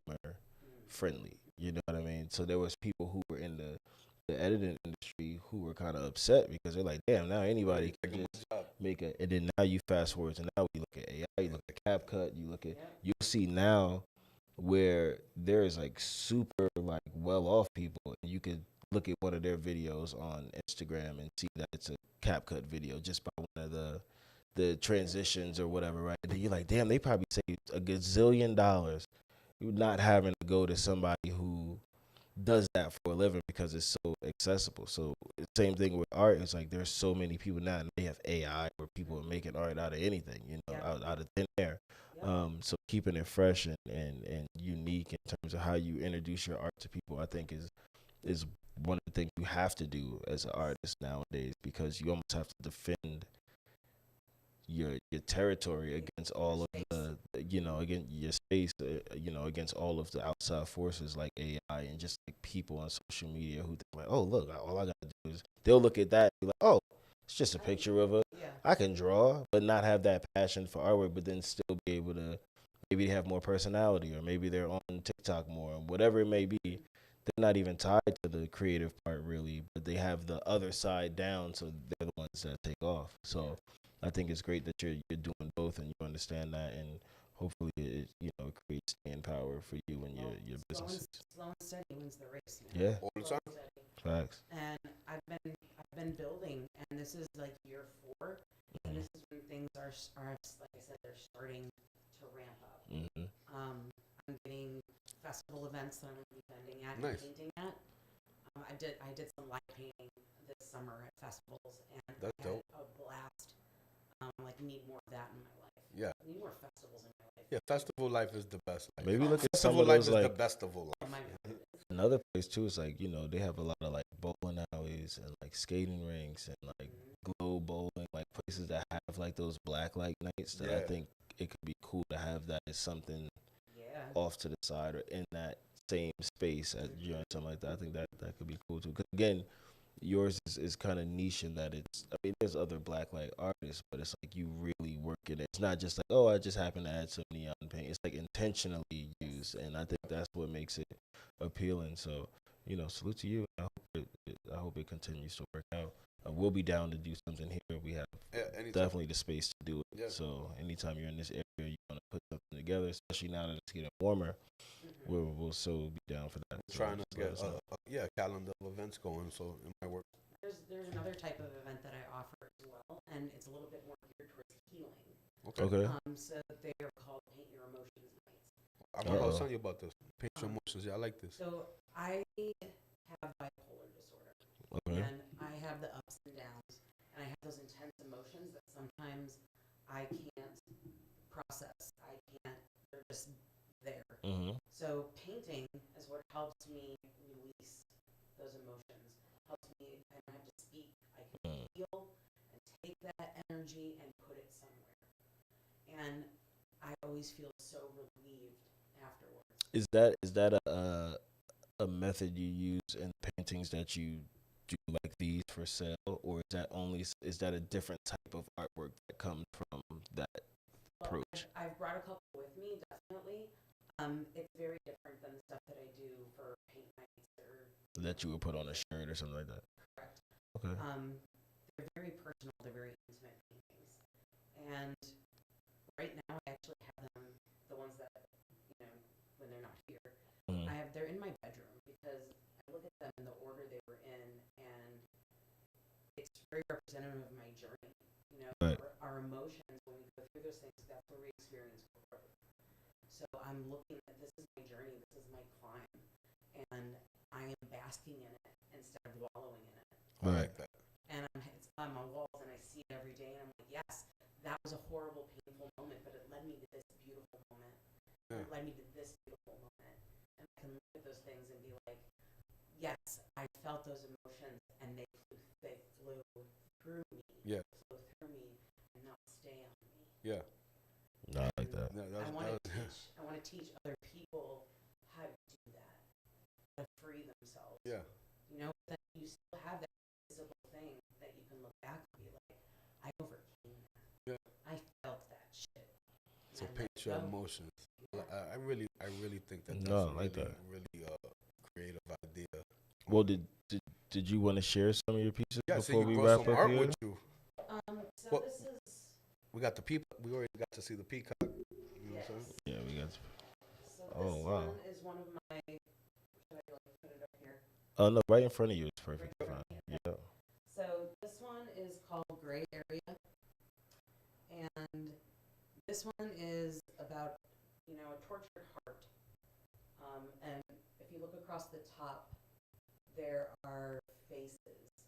friendly. You know what I mean? So there was people who were in the editing industry who were kind of upset because they're like, damn, now anybody can just make it. And then now you fast forward to now we look at AI, you look at CapCut, you'll see now where there's like super like well off people, and you could look at one of their videos on Instagram and see that it's a CapCut video just by one of the transitions or whatever, right? And then you're like, damn, they probably saved a gazillion dollars not having to go to somebody who does that for a living because it's so accessible. So same thing with art. It's like there's so many people now, and they have AI where people are making art out of anything, out of thin air. So keeping it fresh and unique in terms of how you introduce your art to people, I think is one of the things you have to do as an artist nowadays, because you almost have to defend your territory against all of the against your space, against all of the outside forces like AI and just like people on social media who think like, oh look, all I gotta do is, they'll look at that and be like, oh, it's just a picture of I can draw, but not have that passion for artwork, but then still be able to maybe have more personality, or maybe they're on TikTok more, or whatever it may be. They're not even tied to the creative part really, but they have the other side down, so they're the ones that take off. So I think it's great that you're doing both and you understand that, and hopefully it creates staying power for you and your businesses. Slow and steady wins the race, man. Yeah. All the time. Facts. And I've been building, and this is like year 4, and this is when things are like I said, they're starting to ramp up. I'm getting festival events that I'm going to be vending at and painting at. I did some live painting this summer at festivals, and that's I had dope. a blast. Need more of that in my life. Yeah. I need more festivals in my life. Yeah, festival life is the best life. Maybe look at some festival of life those is like the best of all life. Another place too is like they have a lot of like bowling alleys and like skating rinks and like glow bowling, like places that have like those black light nights that I think it could be cool to have that as something off to the side or in that same space at something like that. I think that could be cool too. Because again, yours is kind of niche in that there's other black light artists, but it's like you really work in it. It's not just like, oh, I just happen to add some neon paint. It's like intentionally used, and I think that's what makes it appealing. So, salute to you. I hope it continues to work out. We'll be down to do something here. We have definitely the space to do it. So anytime you're in this area, you want to put something together, especially now that it's getting warmer, we'll so be down for that. Trying to get a calendar of events going, so it might work. There's another type of event that I offer as well, and it's a little bit more geared towards healing. Okay. So they are called Paint Your Emotions Nights. I was telling you about this. Paint Your Emotions. Yeah, I like this. So I have bipolar disorder, and I have the ups and downs, and I have those intense emotions that sometimes I can't process. I So painting is what helps me release those emotions. Helps me, I don't have to speak. I can feel and take that energy and put it somewhere. And I always feel so relieved afterwards. Is that a method you use in paintings that you do like these for sale, or is that a different type of artwork that comes from that approach? I've brought a couple with me, definitely. It's very different than the stuff that I do for paint nights or That you would put on a shirt or something like that. correct. Okay. They're very personal. They're very intimate paintings, and right now I actually have them. The ones that when they're not here, they're in my bedroom because I look at them in the order they were in, and it's very representative of my journey. Right. Our emotions when we go through those things, that's where we experience growth. So I'm looking at this is my journey, this is my climb, and I am basking in it instead of wallowing in it. I like that. And it's on my walls, and I see it every day, and I'm like, yes, that was a horrible, painful moment, but it led me to this beautiful moment. Yeah. It led me to this beautiful moment. And I can look at those things and be like, yes, I felt those emotions, and they flew through me. Yeah. Flew through me and not stay on me. Yeah. No, I like that. I want to teach other people how to do that, how to free themselves. Yeah. That you still have that physical thing that you can look back and be like, I overcame that. Yeah. I felt that shit. So paint your emotions. Yeah. I really think that's really creative idea. Well, did you want to share some of your pieces before we brought wrap some up art here? with you. This is. We got the peacock. We already got to see the peacock. You know what I'm saying? Yeah, we got. So this one is one of my. Should I put it up here? Oh no, right in front of you. It's perfect. Fine. Yeah. So this one is called Gray Area, and this one is about a tortured heart. And if you look across the top, there are faces,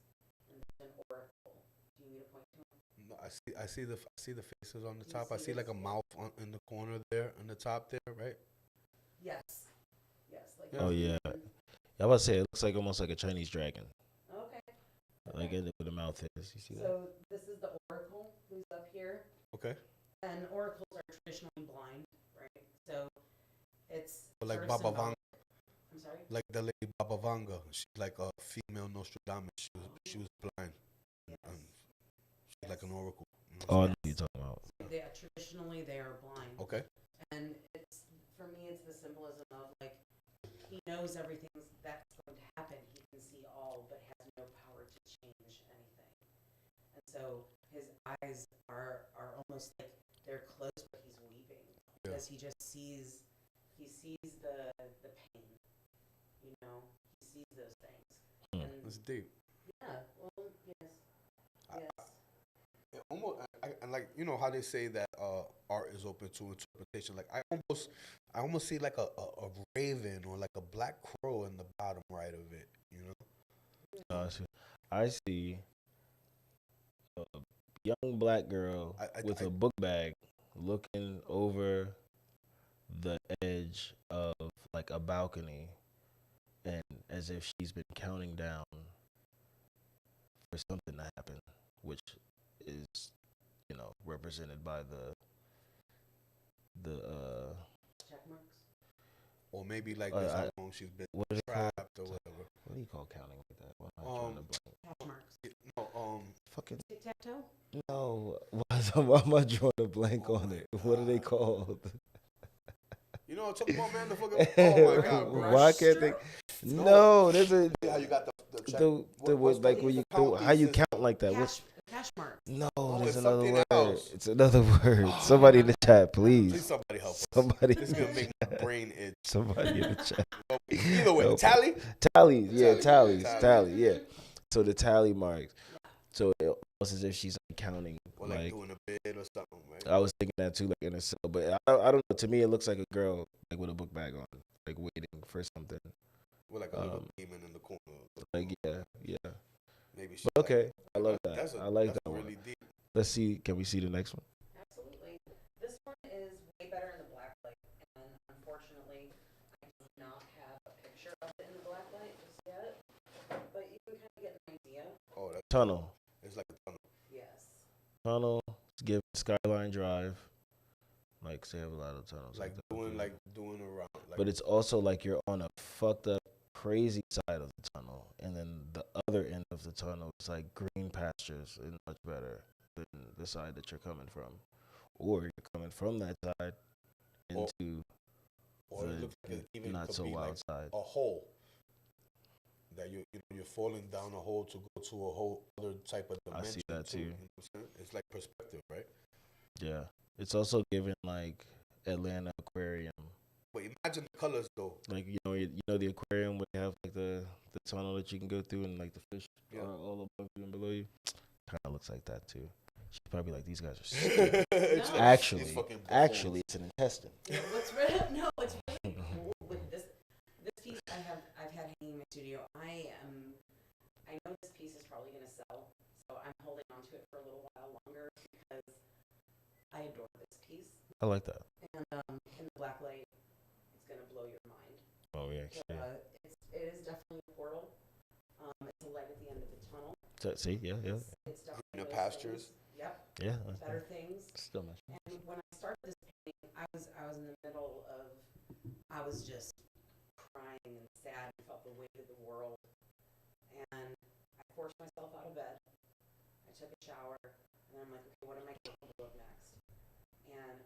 and there's an oracle. Do you need to point to them? No, I see the faces on the top. I see like a mouth in the corner there, on the top there, right? Yes. Like oh yeah. I was say it looks like almost like a Chinese dragon. Okay. Like where the mouth is. You see that? So this is the oracle who's up here. Okay. And oracles are traditionally blind, right? So it's but like Baba Vanga. I'm sorry? Like the lady Baba Vanga. She's like a female Nostradamus. She was blind. Yes. She's like an oracle. Oh, I know what you're talking about. Traditionally, they are blind. Okay. And for me, it's the symbolism of like, he knows everything that's going to happen. He can see all, but has no power to change anything. And so his eyes are almost like they're closed, but he's weeping because he just sees the pain. He sees those things. And it's deep. Yeah. Well, yes. Almost, I like how they say that art is open to interpretation. Like I almost see like a raven or like a black crow in the bottom right of it. I see a young black girl with a book bag looking over the edge of like a balcony, and as if she's been counting down for something to happen, which is represented by the check marks. Or maybe like this how long she's been trapped or whatever. What do you call counting like that? Why am I drawing a blank? Hash marks. No, fucking tic-tac-toe? No. Why am I drawing a blank on it? What are they called? Talk about man the fucking. Oh my god, bro. Why can't they? No, there's a. How you got the like when you how you count like that? Hash marks. No, there's another word. It's another word. Somebody in the chat, please. Please, somebody help us. Somebody. This is gonna make my brain itch. Somebody in the chat. Either way, tallies. Yeah, tally. Yeah. So the tally marks. So it almost as if she's counting. Or like doing a bid or something, right? I was thinking that too, like in a cell, but I don't know. To me, it looks like a girl like with a book bag on, like waiting for something. With like a little demon in the corner. Like yeah. Maybe. But okay, I love that. I like that really one. Deep. Let's see. Can we see the next one? Absolutely. This one is way better in the black light, and unfortunately, I not have a picture of it in the black light just yet, but you can kind of get an idea. Oh, that Tunnel. it's like a tunnel. Yes. Tunnel. Give Skyline Drive. Like, they have a lot of tunnels. Like that. doing around. Like, But it's also like you're on a fucked up, crazy side of the tunnel, and then the other end of the tunnel is like green pastures and much better than the side that you're coming from, or you're coming from that side into or it looks like it even not could so be wild like side. a hole that you're falling down a hole to go to a whole other type of dimension. I see that too. You know what I'm saying? It's like perspective, right? Yeah, it's also given like Atlanta Aquarium. But imagine the colors though. Like you know the aquarium where they have like the tunnel that you can go through and like the fish are all above you and below you. Kind of looks like that too. She's probably like, these guys are stupid. No. Actually, it's an intestine. Yeah, what's really cool with this piece I've had hanging in my studio. I know this piece is probably gonna sell, so I'm holding on to it for a little while longer because I adore this piece. I like that. And in the black light, it's gonna blow your mind. Oh yeah, It is definitely a portal. It's a light at the end of the tunnel. See, yeah. It's definitely Greener those pastures. things. Yep. Yeah. Better things. Still much. And when I started this painting, I was in the middle of, I was just crying and sad and felt the weight of the world. And I forced myself out of bed. I took a shower, and I'm like, okay, what am I capable of next? And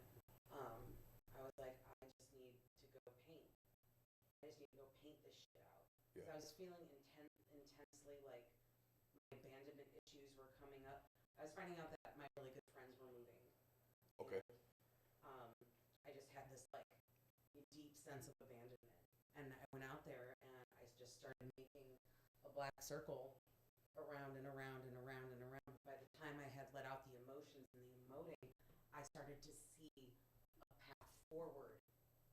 I was like, I just need to go paint. I just need to go paint this shit out. Because I was feeling intensely like my abandonment issues were coming up. I was finding out that my really good friends were moving. Okay. I just had this like deep sense of abandonment, and I went out there and I just started making a black circle around and around and around and around. By the time I had let out the emotions and the emoting, I started to see a path forward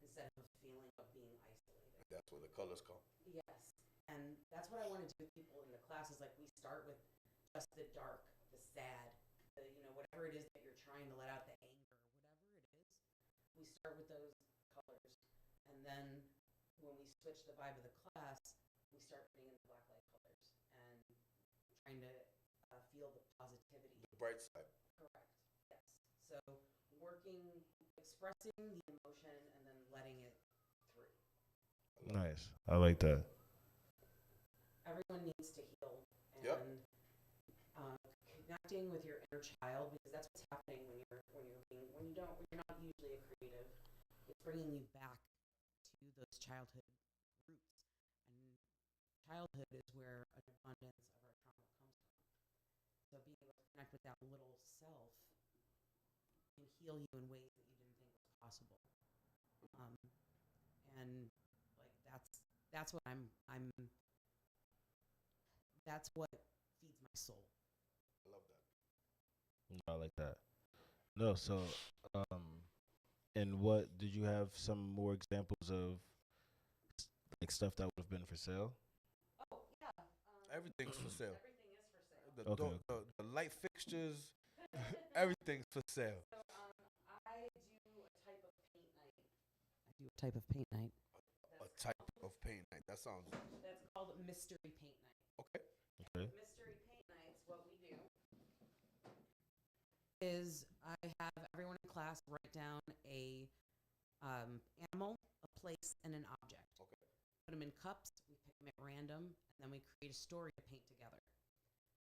instead of a feeling of being isolated. That's where the colors come. Yes, and that's what I want to do with people in the class. Is like we start with just the dark, the sad, whatever it is that you're trying to let out, the anger, whatever it is. We start with those colors, and then when we switch the vibe of the class, we start putting in the black light colors and trying to feel the positivity. The bright side. Correct. Yes. So expressing the emotion and then letting it through. Nice. I like that. Everyone needs to heal, and connecting with your inner child, because that's what's happening when you're not usually a creative. It's bringing you back to those childhood roots, and childhood is where an abundance of our trauma comes from. So being able to connect with that little self can heal you in ways that you didn't think was possible. And like that's what that's what feeds my soul. I love that. I like that. No, so and what did you have some more examples of like stuff that would have been for sale? Oh yeah. Everything's for sale. Everything is for sale. The light fixtures, everything's for sale. So I do a type of paint night. A type of paint night. That sounds. That's called mystery paint night. Okay. Mystery paint nights. What we do is I have everyone in class write down a animal, a place, and an object. Okay. Put them in cups. We pick them at random, and then we create a story to paint together.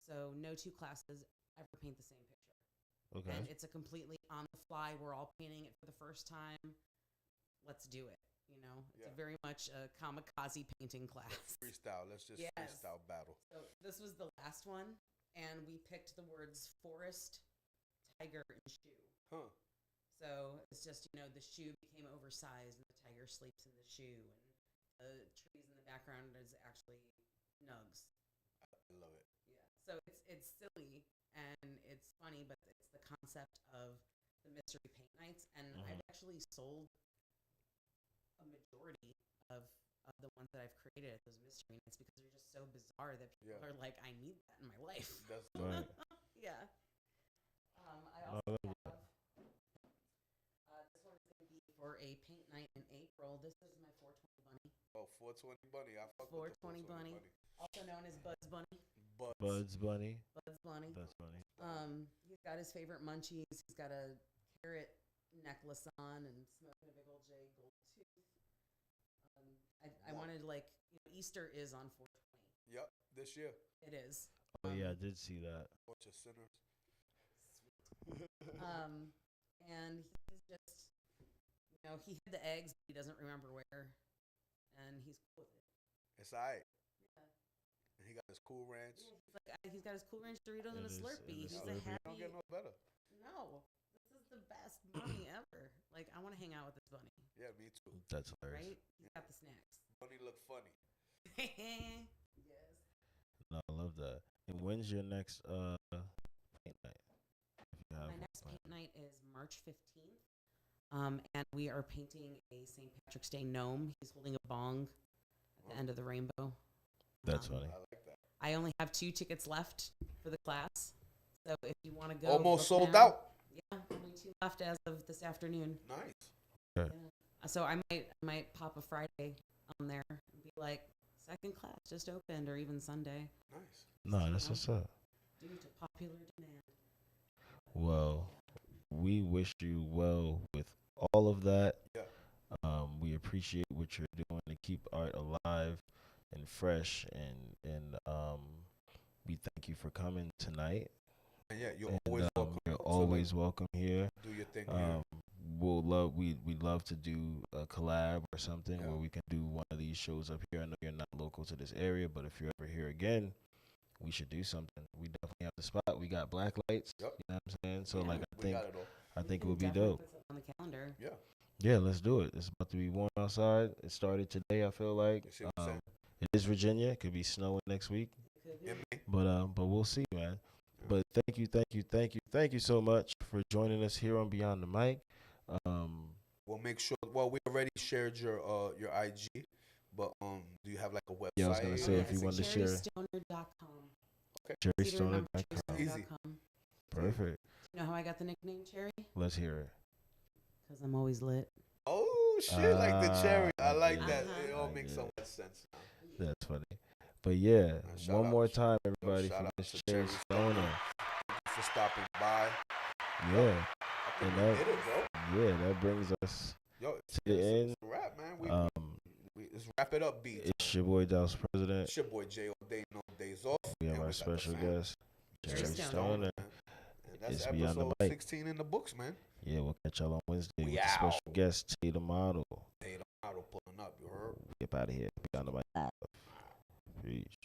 So no two classes ever paint the same picture. Okay. And it's a completely on the fly. We're all painting it for the first time. Let's do it. It's very much a kamikaze painting class. Freestyle. Let's just freestyle battle. So this was the last one, and we picked the words forest, tiger, and shoe. Huh. So it's just, the shoe became oversized, and the tiger sleeps in the shoe, and the trees in the background is actually nugs. I love it. Yeah. So it's silly and it's funny, but it's the concept of the mystery paint nights, and I've actually sold a majority of the ones that I've created at those mystery nights because they're just so bizarre that people are like, I need that in my life. That's right. Yeah. I also have this one is going to be for a paint night in April. This is my 420 bunny. Oh, 420 Bunny. I fuck 420 Bunny, also known as Buds Bunny. Buds Bunny. Buds Bunny. That's funny. He's got his favorite munchies. He's got a carrot necklace on and smoking a big old J gold tooth. I wanted Easter is on 420. Yep, this year. It is. Oh yeah, I did see that. Bunch of sinners. Sweet. And he's just, he hid the eggs, but he doesn't remember where, and he's cool with it. It's alright. Yeah. And he got his Cool Ranch. Yeah, he's got his Cool Ranch Doritos and a It is- Slurpee. it is He's Slurpee. a happy. Don't get no better. No, this is the best bunny ever. Like, I want to hang out with this bunny, Yeah, me too. That's hilarious. right? He's got the snacks. Bunny look funny. Yes. No, I love that. And when's your next paint night? If you have My one next planned. paint night is March 15th. And we are painting a St. Patrick's Day gnome. He's holding a bong at the end of the rainbow. That's funny. I like that. I only have 2 tickets left for the class. So if you want to go. Almost book sold now. out. Yeah, only 2 left as of this afternoon. Nice. Yeah. So I might pop a Friday on there and be like, second class just opened, or even Sunday, Nice. No, that's what's up. due to popular demand. Well, we wish you well with all of that. Yeah. We appreciate what you're doing to keep art alive and fresh, and we thank you for coming tonight. And yeah, you're And, always welcome. You're to, always welcome here. do your thing here. We'd love to do a collab or something Yeah. where we can do one of these shows up here. I know you're not local to this area, but if you're ever here again, we should do something. We definitely have the spot. We got black lights. Yep. You know what I'm saying? So Yeah. like We got it all. I think it We would be definitely dope. put something on the calendar. Yeah. Yeah, let's do it. It's about to be warm outside. It started today, I feel like. You see what I'm saying? It is Virginia. It could be snowing next week. Could be. In May. But we'll see, man. But thank you so much for joining us here on Beyond the Mic. We'll make sure. Well, we already shared your IG, but do you have like a website? Yeah, I was gonna say, if you wanted to share- cherrystoner.com. Okay. Easy to remember, JerryStoner.com. Easy. cherrystoner.com. Perfect. You know how I got the nickname Cherry? Let's hear it. Because I'm always lit. Oh shit! Like the cherry. I like yeah. that. It all Uh-huh. makes so much sense now. That's funny. But yeah, shout one out- more time, everybody, shout for out Miss to Cherry Cherry Stoner. Thank you for stopping by. Yeah, I think And we that- did it, bro. yeah, that brings us Yo, it's, to the it's, end. it's a wrap, man. Let's wrap it up, B. It's your boy Dallas President. It's your boy J. All day, no days off. We have and our we got the special fam, guest, Cherry Cherry Stoner. Stoner. man. And that's It's Beyond the episode Mic. 16 in the books, man. Yeah, we'll catch y'all on Wednesday We with the special out. guest, Tatum Model. Hey, the model pulling up, you heard? Get out of here. Beyond the Mic. Peace.